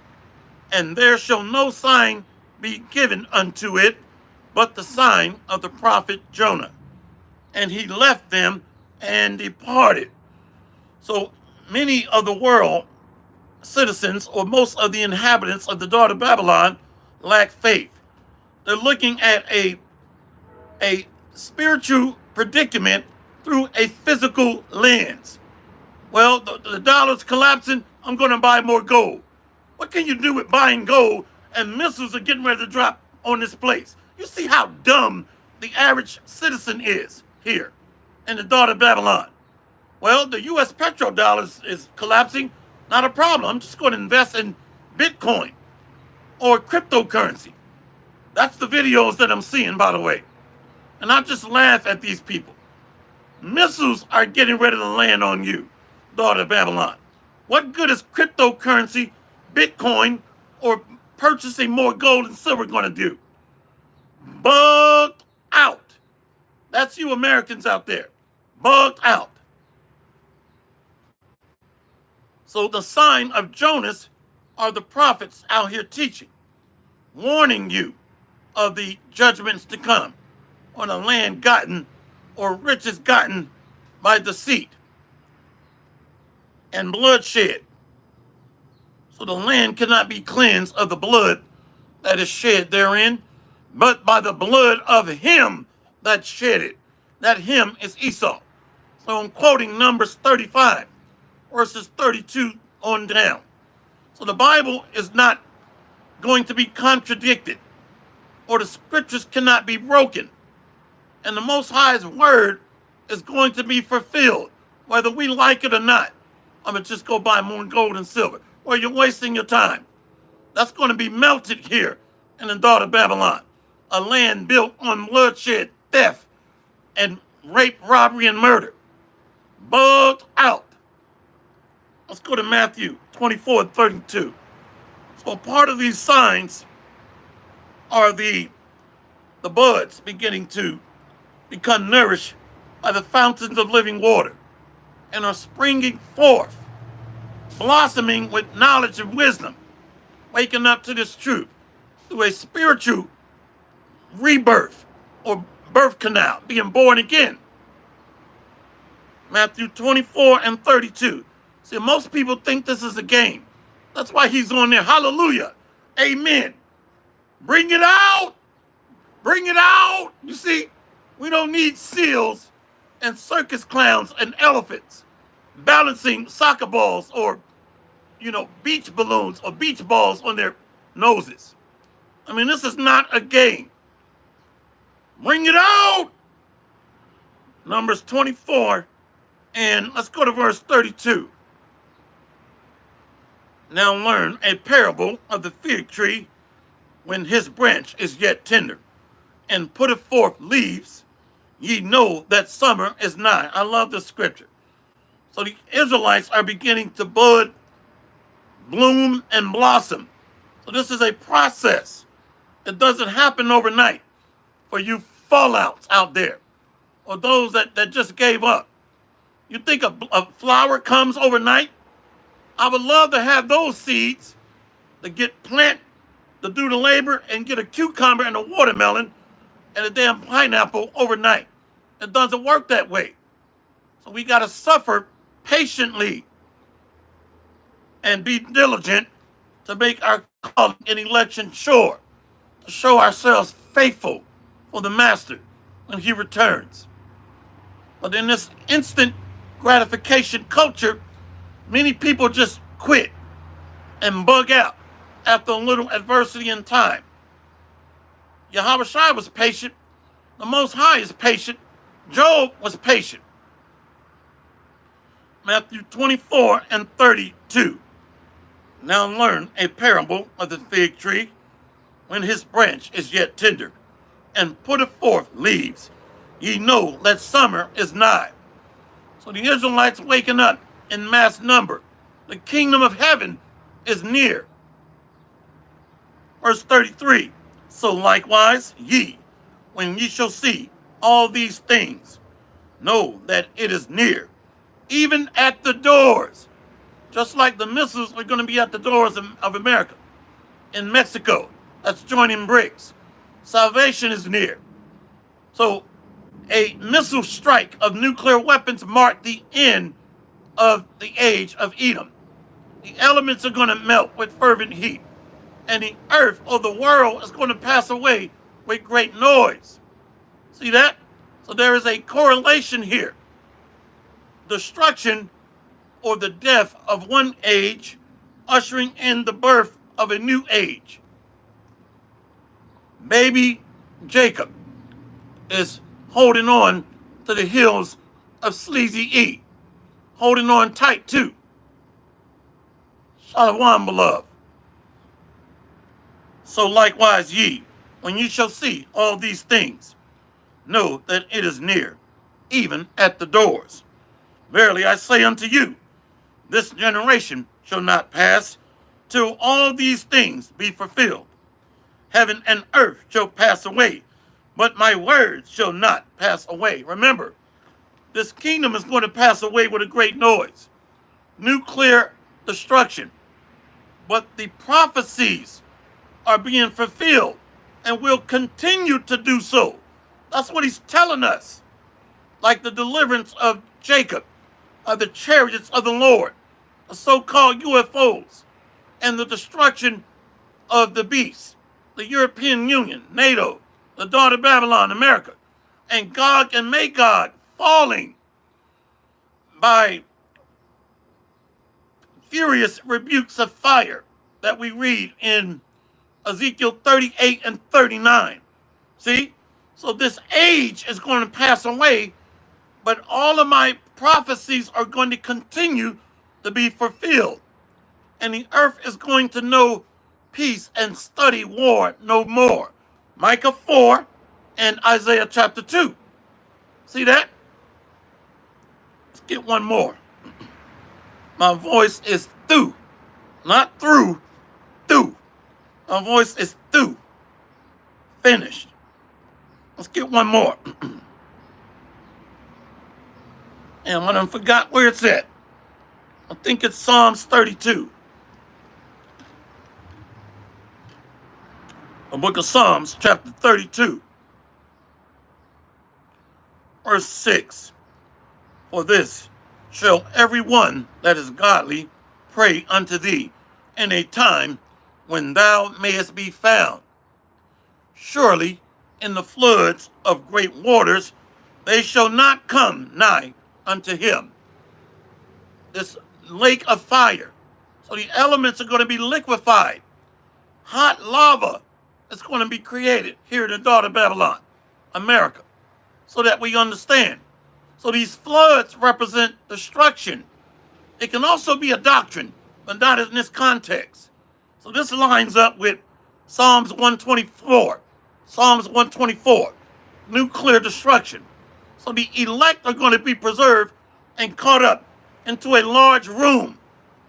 and there shall no sign be given unto it, but the sign of the prophet Jonah. And he left them and departed. So many of the world citizens, or most of the inhabitants of the daughter of Babylon, lack faith. They're looking at a spiritual predicament through a physical lens. Well, the dollar's collapsing, I'm going to buy more gold. What can you do with buying gold and missiles are getting ready to drop on this place? You see how dumb the average citizen is here in the daughter of Babylon. Well, the U.S. petrodollar is collapsing. Not a problem. I'm just going to invest in Bitcoin or cryptocurrency. That's the videos that I'm seeing, by the way. And I just laugh at these people. Missiles are getting ready to land on you, daughter of Babylon. What good is cryptocurrency, Bitcoin, or purchasing more gold and silver going to do? Bugged out. That's you Americans out there. Bugged out. So the sign of Jonas are the prophets out here teaching, warning you of the judgments to come on a land gotten or riches gotten by deceit and bloodshed. So the land cannot be cleansed of the blood that is shed therein, but by the blood of him that shed it. That him is Esau. So I'm quoting Numbers 35, verses 32 on down. So the Bible is not going to be contradicted, or the scriptures cannot be broken. And the Most High's word is going to be fulfilled, whether we like it or not. I'm going to just go buy more gold and silver. Well, you're wasting your time. That's going to be melted here in the daughter of Babylon, a land built on bloodshed, theft, and rape, robbery, and murder. Bugged out. Let's go to Matthew 24 and 32. So part of these signs are the buds beginning to become nourished by the fountains of living water and are springing forth, blossoming with knowledge and wisdom, waking up to this truth through a spiritual rebirth or birth canal, being born again. Matthew 24 and 32. See, most people think this is a game. That's why he's on there. Hallelujah. Amen. Bring it out. Bring it out. You see, we don't need seals and circus clowns and elephants balancing soccer balls or, beach balloons or beach balls on their noses. I mean, this is not a game. Bring it out. Numbers 24, and let's go to verse 32. Now learn a parable of the fig tree when his branch is yet tender, and putteth forth leaves, ye know that summer is nigh. I love this scripture. So the Israelites are beginning to bud, bloom, and blossom. So this is a process. It doesn't happen overnight for you fallouts out there or those that just gave up. You think a flower comes overnight? I would love to have those seeds to plant, to do the labor and get a cucumber and a watermelon and a damn pineapple overnight. It doesn't work that way. So we got to suffer patiently and be diligent to make our calling and election sure, to show ourselves faithful for the Master when he returns. But in this instant gratification culture, many people just quit and bug out after a little adversity in time. Yahweh Shai was patient. The Most High is patient. Job was patient. Matthew 24 and 32. Now learn a parable of the fig tree when his branch is yet tender, and putteth forth leaves. Ye know that summer is nigh. So the Israelites waking up in mass number. The kingdom of heaven is near. Verse 33. So likewise ye, when ye shall see all these things, know that it is near, even at the doors. Just like the missiles are going to be at the doors of America. In Mexico, that's joining BRICS. Salvation is near. So a missile strike of nuclear weapons marked the end of the age of Edom. The elements are going to melt with fervent heat, and the earth or the world is going to pass away with great noise. See that? So there is a correlation here. Destruction or the death of one age, ushering in the birth of a new age. Baby Jacob is holding on to the heels of Sleazy E, holding on tight too. Shalom, beloved. So likewise ye, when ye shall see all these things, know that it is near, even at the doors. Verily I say unto you, this generation shall not pass till all these things be fulfilled. Heaven and earth shall pass away, but my words shall not pass away. Remember, this kingdom is going to pass away with a great noise. Nuclear destruction, but the prophecies are being fulfilled and will continue to do so. That's what he's telling us. Like the deliverance of Jacob, of the chariots of the Lord, the so-called UFOs, and the destruction of the beast, the European Union, NATO, the daughter of Babylon, America, and Gog and Magog falling by furious rebukes of fire that we read in Ezekiel 38 and 39. See? So this age is going to pass away, but all of my prophecies are going to continue to be fulfilled. And the earth is going to know peace and study war no more. Micah 4 and Isaiah chapter 2. See that? Let's get one more. My voice is through. Not through, through. My voice is through. Finished. Let's get one more. And I done forgot where it's at. I think it's Psalms 32. The book of Psalms, chapter 32, verse 6. For this shall every one that is godly pray unto thee in a time when thou mayest be found. Surely in the floods of great waters they shall not come nigh unto him. This lake of fire. So the elements are going to be liquefied. Hot lava is going to be created here in the daughter of Babylon, America, so that we understand. So these floods represent destruction. It can also be a doctrine, but not in this context. So this lines up with Psalms 124. Psalms 124, nuclear destruction. So the elect are going to be preserved and caught up into a large room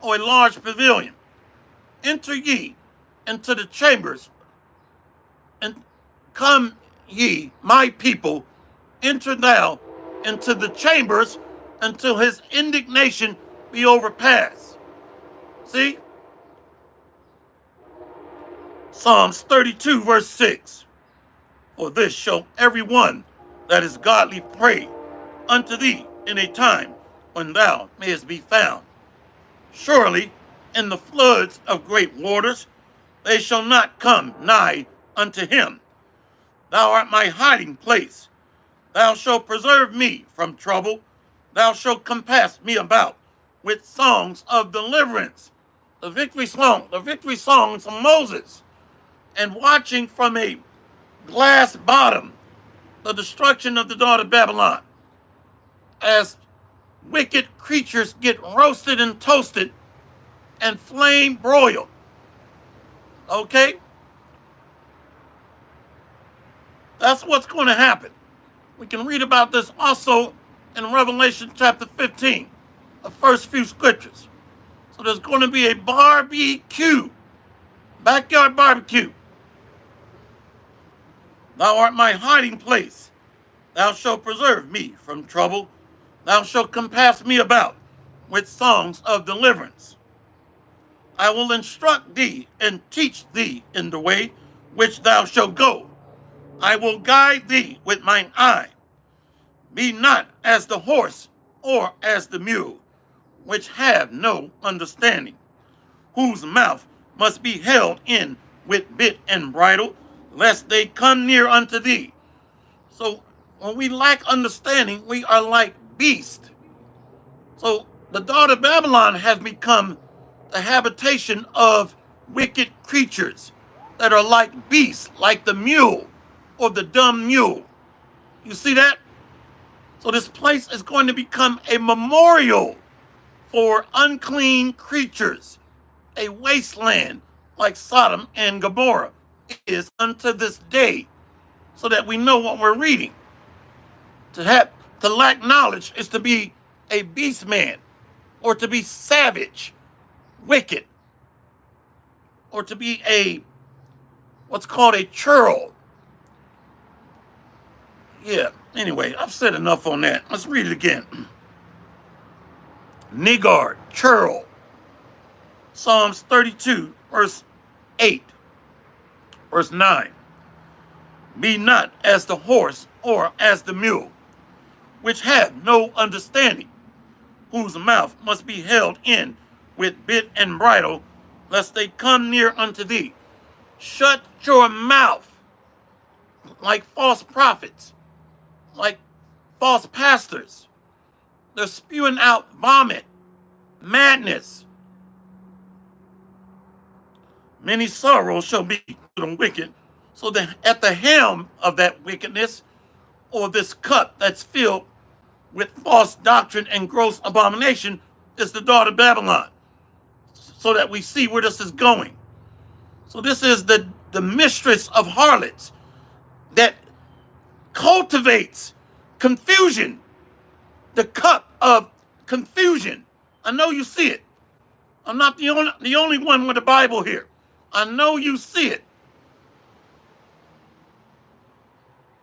or a large pavilion. Enter ye into the chambers, and come ye, my people, enter thou into the chambers until his indignation be overpassed. See? Psalms 32, verse 6. For this shall every one that is godly pray unto thee in a time when thou mayest be found. Surely in the floods of great waters they shall not come nigh unto him. Thou art my hiding place. Thou shalt preserve me from trouble. Thou shalt compass me about with songs of deliverance. The victory songs of Moses. And watching from a glass bottom the destruction of the daughter of Babylon, as wicked creatures get roasted and toasted and flame broiled. Okay? That's what's going to happen. We can read about this also in Revelation chapter 15, the first few scriptures. So there's going to be a barbecue, backyard barbecue. Thou art my hiding place. Thou shalt preserve me from trouble. Thou shalt compass me about with songs of deliverance. I will instruct thee and teach thee in the way which thou shalt go. I will guide thee with mine eye. Be not as the horse or as the mule, which have no understanding, whose mouth must be held in with bit and bridle, lest they come near unto thee. So when we lack understanding, we are like beasts. So the daughter of Babylon has become the habitation of wicked creatures that are like beasts, like the mule or the dumb mule. You see that? So this place is going to become a memorial for unclean creatures, a wasteland like Sodom and Gomorrah is unto this day, so that we know what we're reading. To lack knowledge is to be a beast man, or to be savage, wicked, or to be a what's called a churl. Yeah, anyway, I've said enough on that. Let's read it again. Niggard, churl, Psalms 32, verse 8, verse 9. Be not as the horse or as the mule, which have no understanding, whose mouth must be held in with bit and bridle, lest they come near unto thee. Shut your mouth, like false prophets, like false pastors. They're spewing out vomit, madness. Many sorrows shall be to the wicked, so that at the helm of that wickedness, or this cup that's filled with false doctrine and gross abomination, is the daughter of Babylon. So that we see where this is going. So this is the mistress of harlots that cultivates confusion, the cup of confusion. I know you see it. I'm not the only one with the Bible here. I know you see it.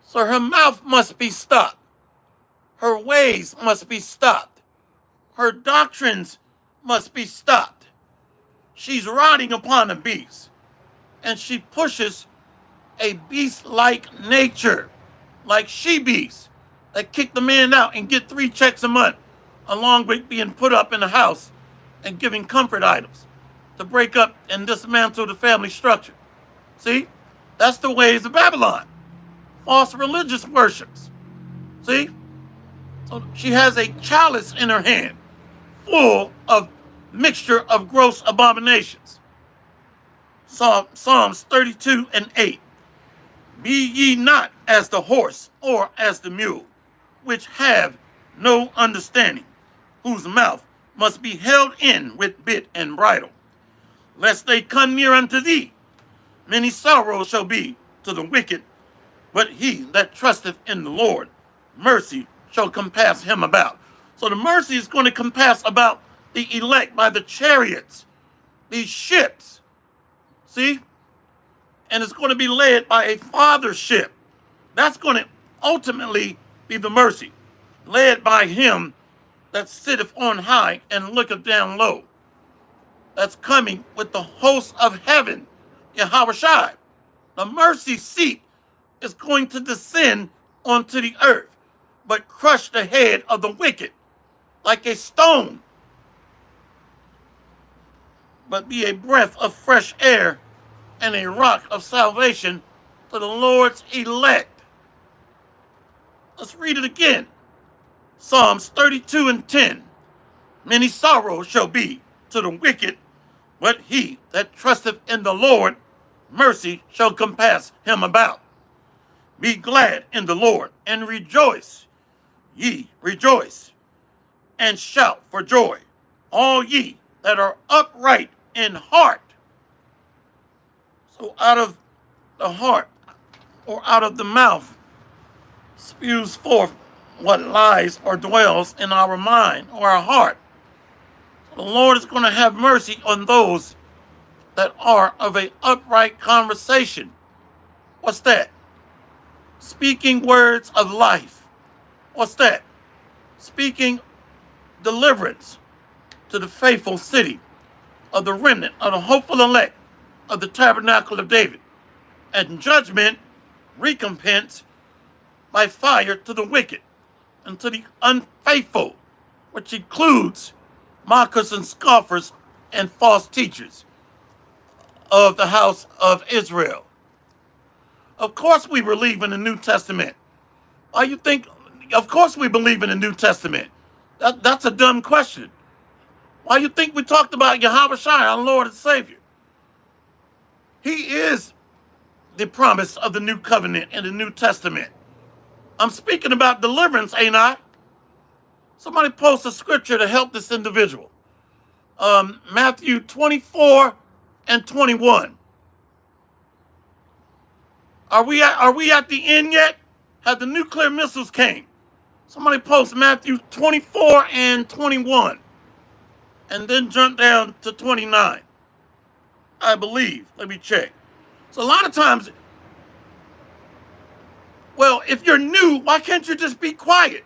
So her mouth must be stopped. Her ways must be stopped. Her doctrines must be stopped. She's riding upon a beast, and she pushes a beast-like nature, like she-beasts that kick the man out and get 3 checks a month, along with being put up in the house and giving comfort items to break up and dismantle the family structure. See? That's the ways of Babylon. False religious worships. See? So she has a chalice in her hand full of mixture of gross abominations. Psalms 32 and 8. Be ye not as the horse or as the mule, which have no understanding, whose mouth must be held in with bit and bridle, lest they come near unto thee. Many sorrows shall be to the wicked, but he that trusteth in the Lord, mercy shall compass him about. So the mercy is going to compass about the elect by the chariots, these ships. See? And it's going to be led by a fathership. That's going to ultimately be the mercy, led by him that sitteth on high and looketh down low. That's coming with the host of heaven, Yahushua. The mercy seat is going to descend onto the earth, but crush the head of the wicked like a stone, but be a breath of fresh air and a rock of salvation to the Lord's elect. Let's read it again. Psalms 32 and 10. Many sorrows shall be to the wicked, but he that trusteth in the Lord, mercy shall compass him about. Be glad in the Lord and rejoice. Ye rejoice and shout for joy, all ye that are upright in heart. So out of the heart, or out of the mouth, spews forth what lies or dwells in our mind or our heart. The Lord is going to have mercy on those that are of an upright conversation. What's that? Speaking words of life. What's that? Speaking deliverance to the faithful city of the remnant of the hopeful elect of the tabernacle of David, and judgment, recompense by fire to the wicked and to the unfaithful, which includes mockers and scoffers and false teachers of the house of Israel. Of course we believe in the New Testament. Why you think, of course we believe in the New Testament. That's a dumb question. Why you think we talked about Yahushua, our Lord and Savior? He is the promise of the new covenant in the New Testament. I'm speaking about deliverance, ain't I? Somebody post a scripture to help this individual. Matthew 24 and 21. Are we at the end yet? Have the nuclear missiles came? Somebody post Matthew 24 and 21. And then jump down to 29. I believe. Let me check. So a lot of times, well, if you're new, why can't you just be quiet?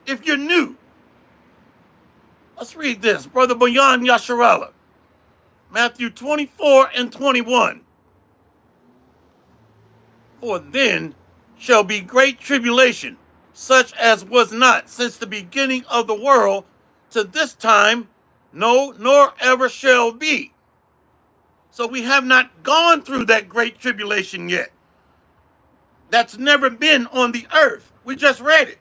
If you're new. Let's read this. Brother Boyan Yasharala. Matthew 24 and 21. For then shall be great tribulation, such as was not since the beginning of the world to this time, no, nor ever shall be. So we have not gone through that great tribulation yet. That's never been on the earth. We just read it.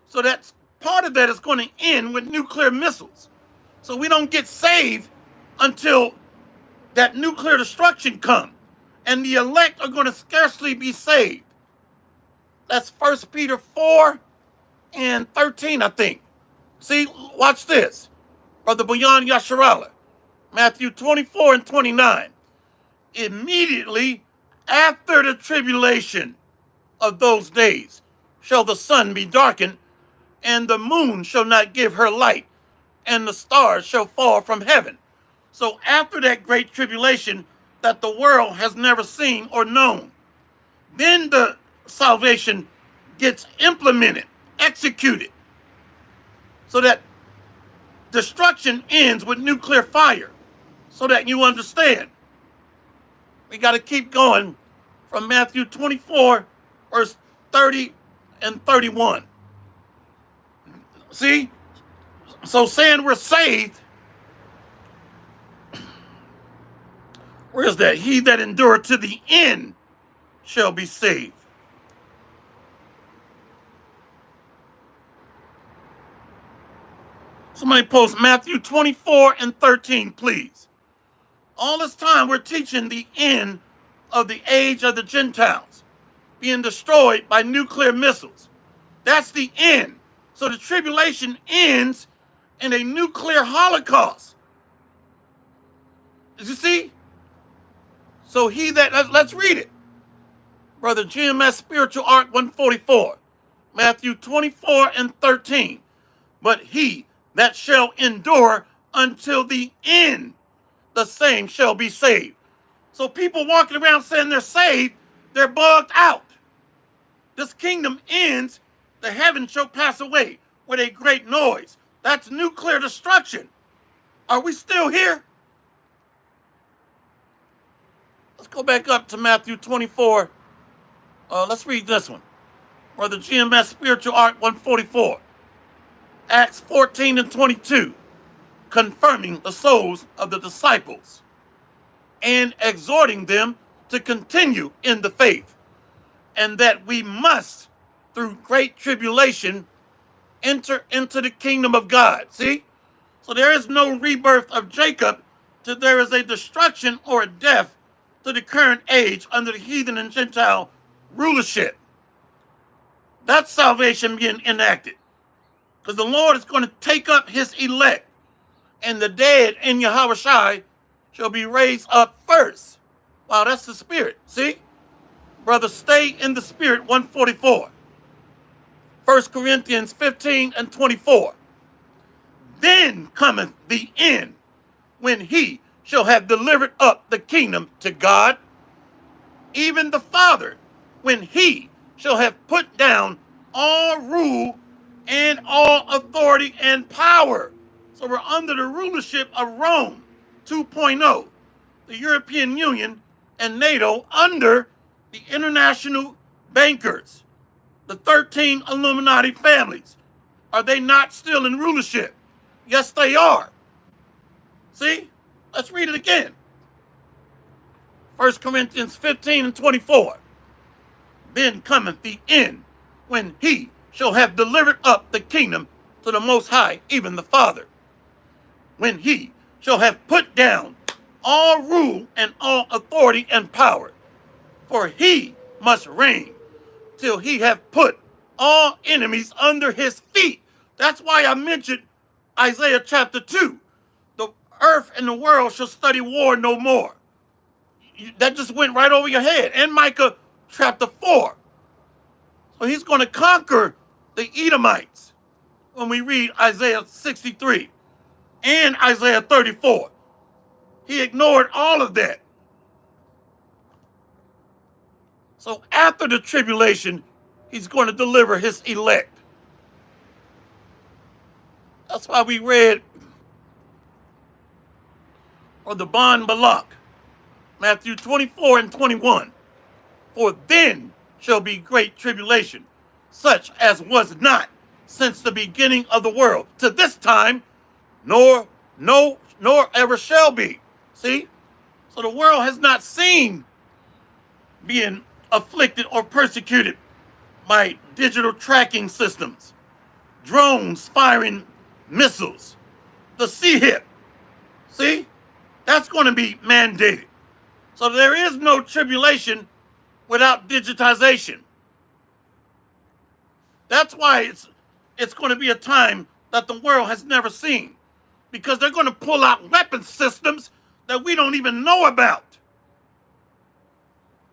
So that's part of that is going to end with nuclear missiles. So we don't get saved until that nuclear destruction comes. And the elect are going to scarcely be saved. That's 1 Peter 4 and 13, I think. See, watch this. Brother Boyan Yasharala. Matthew 24 and 29. Immediately after the tribulation of those days shall the sun be darkened, and the moon shall not give her light, and the stars shall fall from heaven. So after that great tribulation that the world has never seen or known, then the salvation gets implemented, executed, so that destruction ends with nuclear fire, so that you understand. We got to keep going from Matthew 24, verse 30 and 31. See? So saying we're saved, where is that? He that endureth to the end shall be saved. Somebody post Matthew 24 and 13, please. All this time we're teaching the end of the age of the Gentiles being destroyed by nuclear missiles. That's the end. So the tribulation ends in a nuclear holocaust. Did you see? So let's read it. Brother GMS Spiritual Art 144. Matthew 24 and 13. But he that shall endure until the end, the same shall be saved. So people walking around saying they're saved, they're bugged out. This kingdom ends, the heavens shall pass away with a great noise. That's nuclear destruction. Are we still here? Let's go back up to Matthew 24. Let's read this one. Brother GMS Spiritual Art 144. Acts 14 and 22. Confirming the souls of the disciples and exhorting them to continue in the faith, and that we must, through great tribulation, enter into the kingdom of God. See? So there is no rebirth of Jacob till there is a destruction or a death to the current age under the heathen and Gentile rulership. That's salvation being enacted. Because the Lord is going to take up his elect, and the dead in Yahushua shall be raised up first. Wow, that's the spirit. See? Brother, stay in the spirit, 144. 1 Corinthians 15 and 24. Then cometh the end, when he shall have delivered up the kingdom to God, even the Father, when he shall have put down all rule and all authority and power. So we're under the rulership of Rome 2.0, the European Union and NATO under the international bankers, the 13 Illuminati families. Are they not still in rulership? Yes, they are. See? Let's read it again. 1 Corinthians 15 and 24. Then cometh the end, when he shall have delivered up the kingdom to the Most High, even the Father. When he shall have put down all rule and all authority and power. For he must reign till he have put all enemies under his feet. That's why I mentioned Isaiah chapter 2. The earth and the world shall study war no more. That just went right over your head. And Micah chapter 4. So he's going to conquer the Edomites when we read Isaiah 63 and Isaiah 34. He ignored all of that. So after the tribulation, he's going to deliver his elect. That's why we read or the Bon Balak. Matthew 24 and 21. For then shall be great tribulation, such as was not since the beginning of the world to this time, nor ever shall be. See? So the world has not seen being afflicted or persecuted by digital tracking systems, drones firing missiles, the sea hip. See? That's going to be mandated. So there is no tribulation without digitization. That's why it's going to be a time that the world has never seen, because they're going to pull out weapon systems that we don't even know about.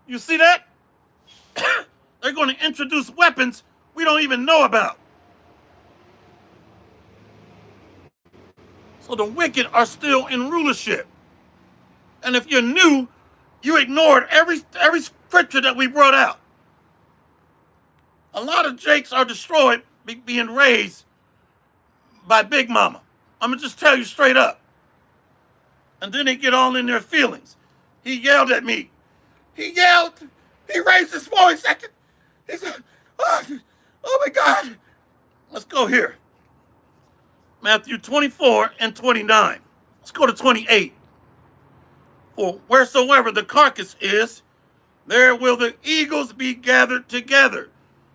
You see that? They're going to introduce weapons we don't even know about. So the wicked are still in rulership. And if you're new, you ignored every scripture that we brought out. A lot of jakes are destroyed being raised by Big Mama. I'm going to just tell you straight up. And then they get all in their feelings. He yelled at me. He yelled. He raised his voice. He said, oh my God. Let's go here. Matthew 24 and 29. Let's go to 28. For wheresoever the carcass is, there will the eagles be gathered together.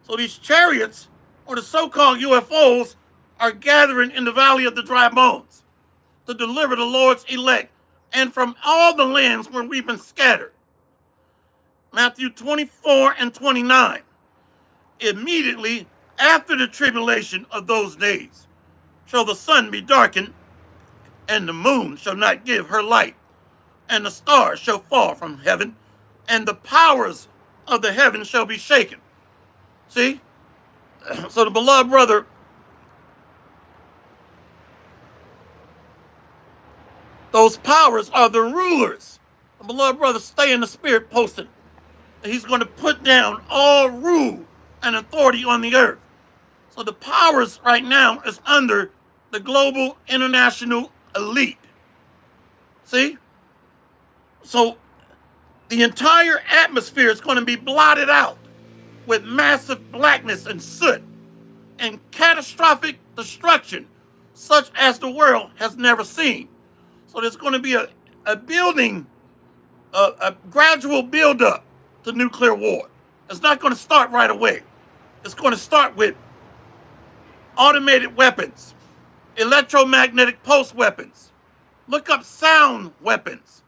So these chariots, or the so-called UFOs, are gathering in the valley of the dry bones to deliver the Lord's elect, and from all the lands where we've been scattered. Matthew 24 and 29. Immediately after the tribulation of those days shall the sun be darkened, and the moon shall not give her light, and the stars shall fall from heaven, and the powers of the heaven shall be shaken. See? So the beloved brother, those powers are the rulers. The beloved brother, stay in the spirit, posted. He's going to put down all rule and authority on the earth. So the powers right now is under the global international elite. See? So the entire atmosphere is going to be blotted out with massive blackness and soot and catastrophic destruction, such as the world has never seen. So there's going to be a building, a gradual buildup to nuclear war. It's not going to start right away. It's going to start with automated weapons, electromagnetic pulse weapons. Look up sound weapons.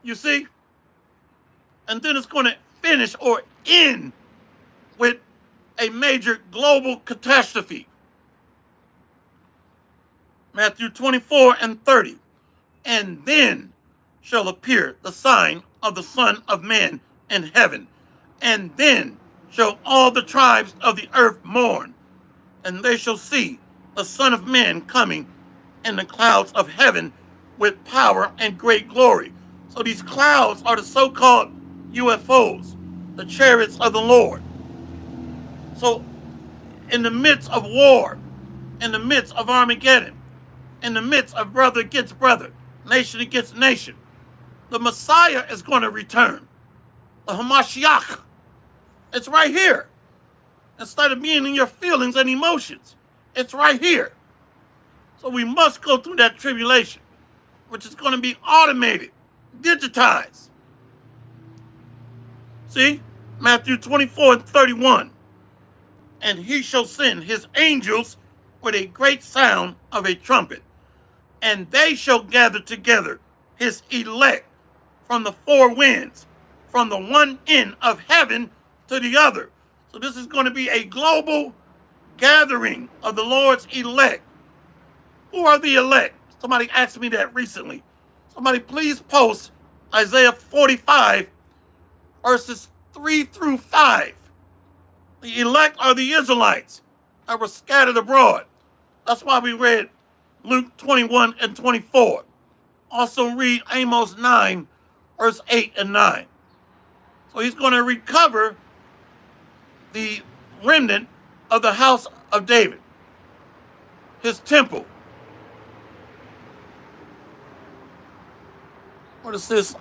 You see? And then it's going to finish or end with a major global catastrophe. Matthew 24 and 30. And then shall appear the sign of the Son of Man in heaven. And then shall all the tribes of the earth mourn. And they shall see the Son of Man coming in the clouds of heaven with power and great glory. So these clouds are the so-called UFOs, the chariots of the Lord. So in the midst of war, in the midst of Armageddon, in the midst of brother against brother, nation against nation, the Messiah is going to return. The Hamashiach. It's right here. Instead of being in your feelings and emotions, it's right here. So we must go through that tribulation, which is going to be automated, digitized. See? Matthew 24 and 31. And he shall send his angels with a great sound of a trumpet, and they shall gather together his elect from the four winds, from the one end of heaven to the other. So this is going to be a global gathering of the Lord's elect. Who are the elect? Somebody asked me that recently. Somebody please post Isaiah 45, verses 3 through 5. The elect are the Israelites that were scattered abroad. That's why we read Luke 21 and 24. Also read Amos 9, verse 8 and 9. So he's going to recover the remnant of the house of David, his temple. What is this?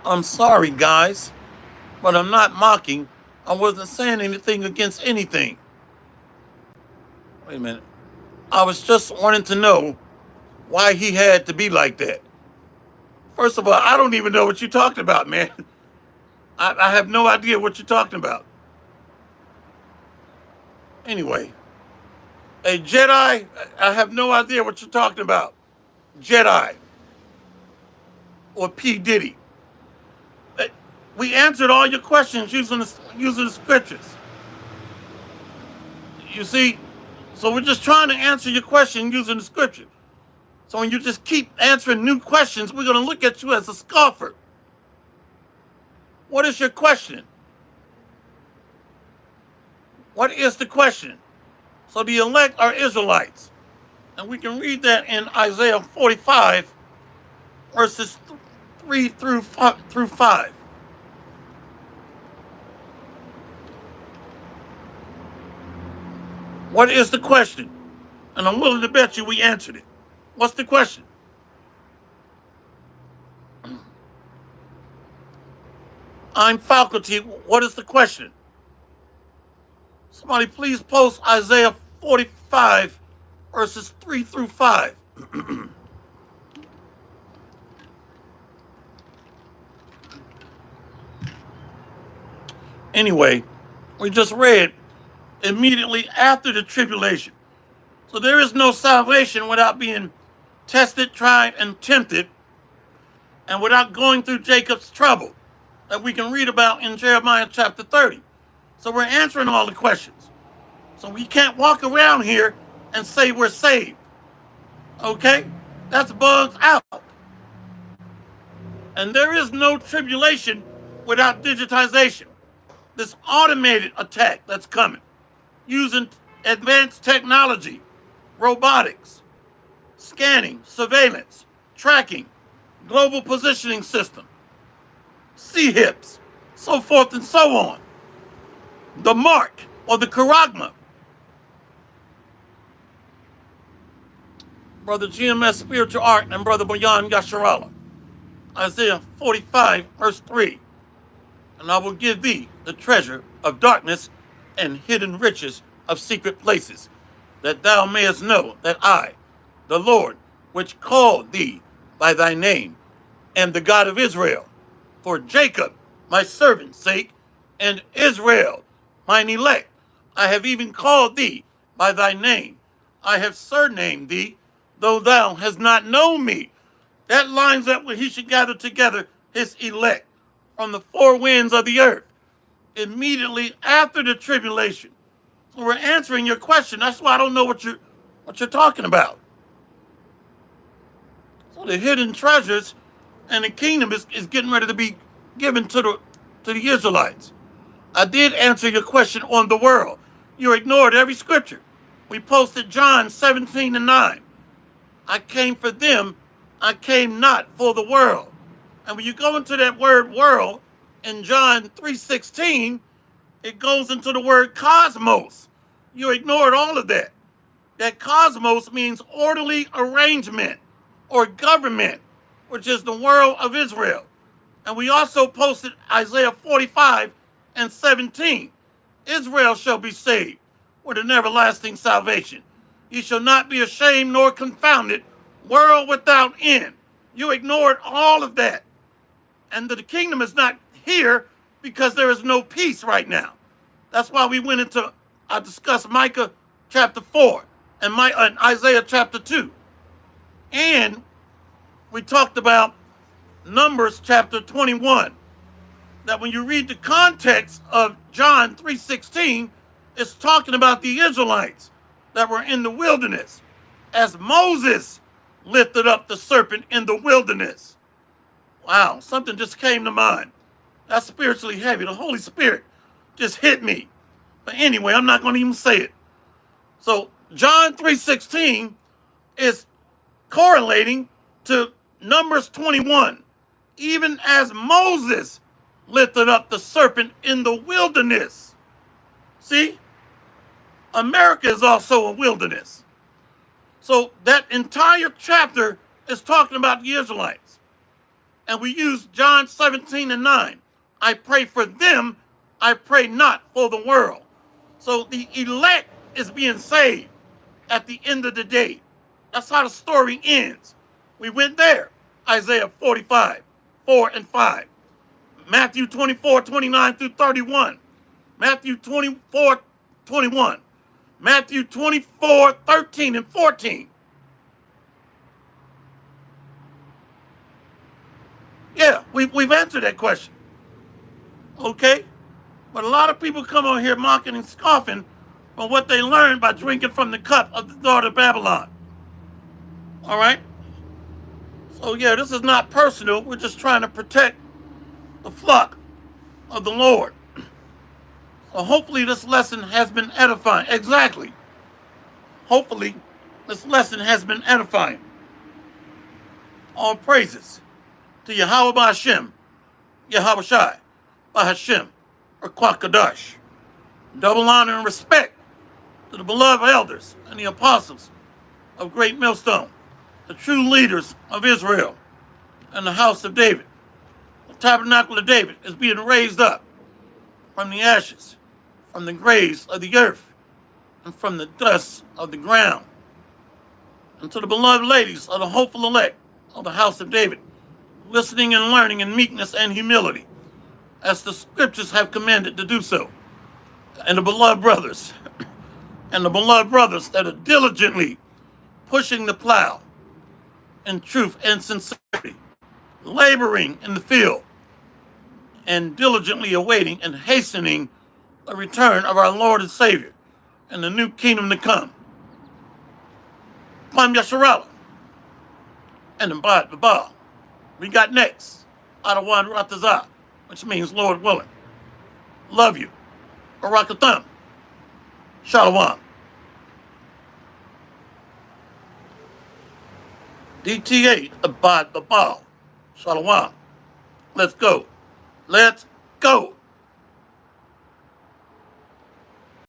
I'm sorry, guys, but I'm not mocking. I wasn't saying anything against anything. Wait a minute. I was just wanting to know why he had to be like that. First of all, I don't even know what you're talking about, man. I have no idea what you're talking about. Anyway, a Jedi, I have no idea what you're talking about. Jedi or P. Diddy. We answered all your questions using the scriptures. You see, so we're just trying to answer your question using the scripture. So when you just keep answering new questions, we're going to look at you as a scoffer. What is your question? What is the question? So the elect are Israelites. And we can read that in Isaiah 45, verses 3 through 5. What is the question? And I'm willing to bet you we answered it. What's the question? I'm faculty. What is the question? Somebody please post Isaiah 45, verses 3 through 5. Anyway, we just read immediately after the tribulation. So there is no salvation without being tested, tried, and tempted, and without going through Jacob's trouble that we can read about in Jeremiah chapter 30. So we're answering all the questions. So we can't walk around here and say we're saved. Okay? That's bugs out. And there is no tribulation without digitization. This automated attack that's coming using advanced technology, robotics, scanning, surveillance, tracking, global positioning system, CHIPs, so forth and so on. The mark or the charagma. Brother GMS Spiritual Art and Brother Boyan Yasharala. Isaiah 45, verse 3. And I will give thee the treasure of darkness and hidden riches of secret places, that thou mayest know that I, the Lord, which called thee by thy name, am the God of Israel. For Jacob, my servant's sake, and Israel, mine elect, I have even called thee by thy name. I have surnamed thee, though thou hast not known me. That lines up where he should gather together his elect from the four winds of the earth, immediately after the tribulation. So we're answering your question. That's why I don't know what you're talking about. So the hidden treasures and the kingdom is getting ready to be given to the Israelites. I did answer your question on the world. You ignored every scripture. We posted John 17 and 9. I came for them, I came not for the world. And when you go into that word world in John 3:16, it goes into the word cosmos. You ignored all of that. That cosmos means orderly arrangement or government, which is the world of Israel. And we also posted Isaiah 45 and 17. Israel shall be saved with an everlasting salvation. Ye shall not be ashamed nor confounded, world without end. You ignored all of that. And the kingdom is not here because there is no peace right now. That's why we went into, I discussed Micah chapter 4 and Isaiah chapter 2. And we talked about Numbers chapter 21. That when you read the context of John 3:16, it's talking about the Israelites that were in the wilderness as Moses lifted up the serpent in the wilderness. Wow, something just came to mind. That's spiritually heavy. The Holy Spirit just hit me. But anyway, I'm not going to even say it. So John 3:16 is correlating to Numbers 21. Even as Moses lifted up the serpent in the wilderness. See? America is also a wilderness. So that entire chapter is talking about the Israelites. And we use John 17:9. I pray for them, I pray not for the world. So the elect is being saved at the end of the day. That's how the story ends. We went there. Isaiah 45, 4 and 5. Matthew 24:29 through 31. Matthew 24:21. Matthew 24:13 and 14. Yeah, we've answered that question. Okay? But a lot of people come on here mocking and scoffing on what they learned by drinking from the cup of the daughter of Babylon. All right? So, yeah, this is not personal. We're just trying to protect the flock of the Lord. So hopefully this lesson has been edifying. Exactly. Hopefully this lesson has been edifying. All praises to Yahweh Ba'Hashem, Yahweh Shai, Ba'Hashem, or Kwakadash. Double honor and respect to the beloved elders and the apostles of Great Millstone, the true leaders of Israel and the house of David. The tabernacle of David is being raised up from the ashes, from the graves of the earth, and from the dust of the ground. And to the beloved ladies of the hopeful elect of the house of David, listening and learning in meekness and humility, as the scriptures have commanded to do so. And the beloved brothers, that are diligently pushing the plow in truth and sincerity, laboring in the field, and diligently awaiting and hastening the return of our Lord and Savior and the new kingdom to come. Kwam Yasharala and Mbad Babal. We got next, Adawan Ratazah, which means Lord willing. Love you. Barakatham. Shalom. DT8, Abad Babal. Shalom. Let's go. Let's go.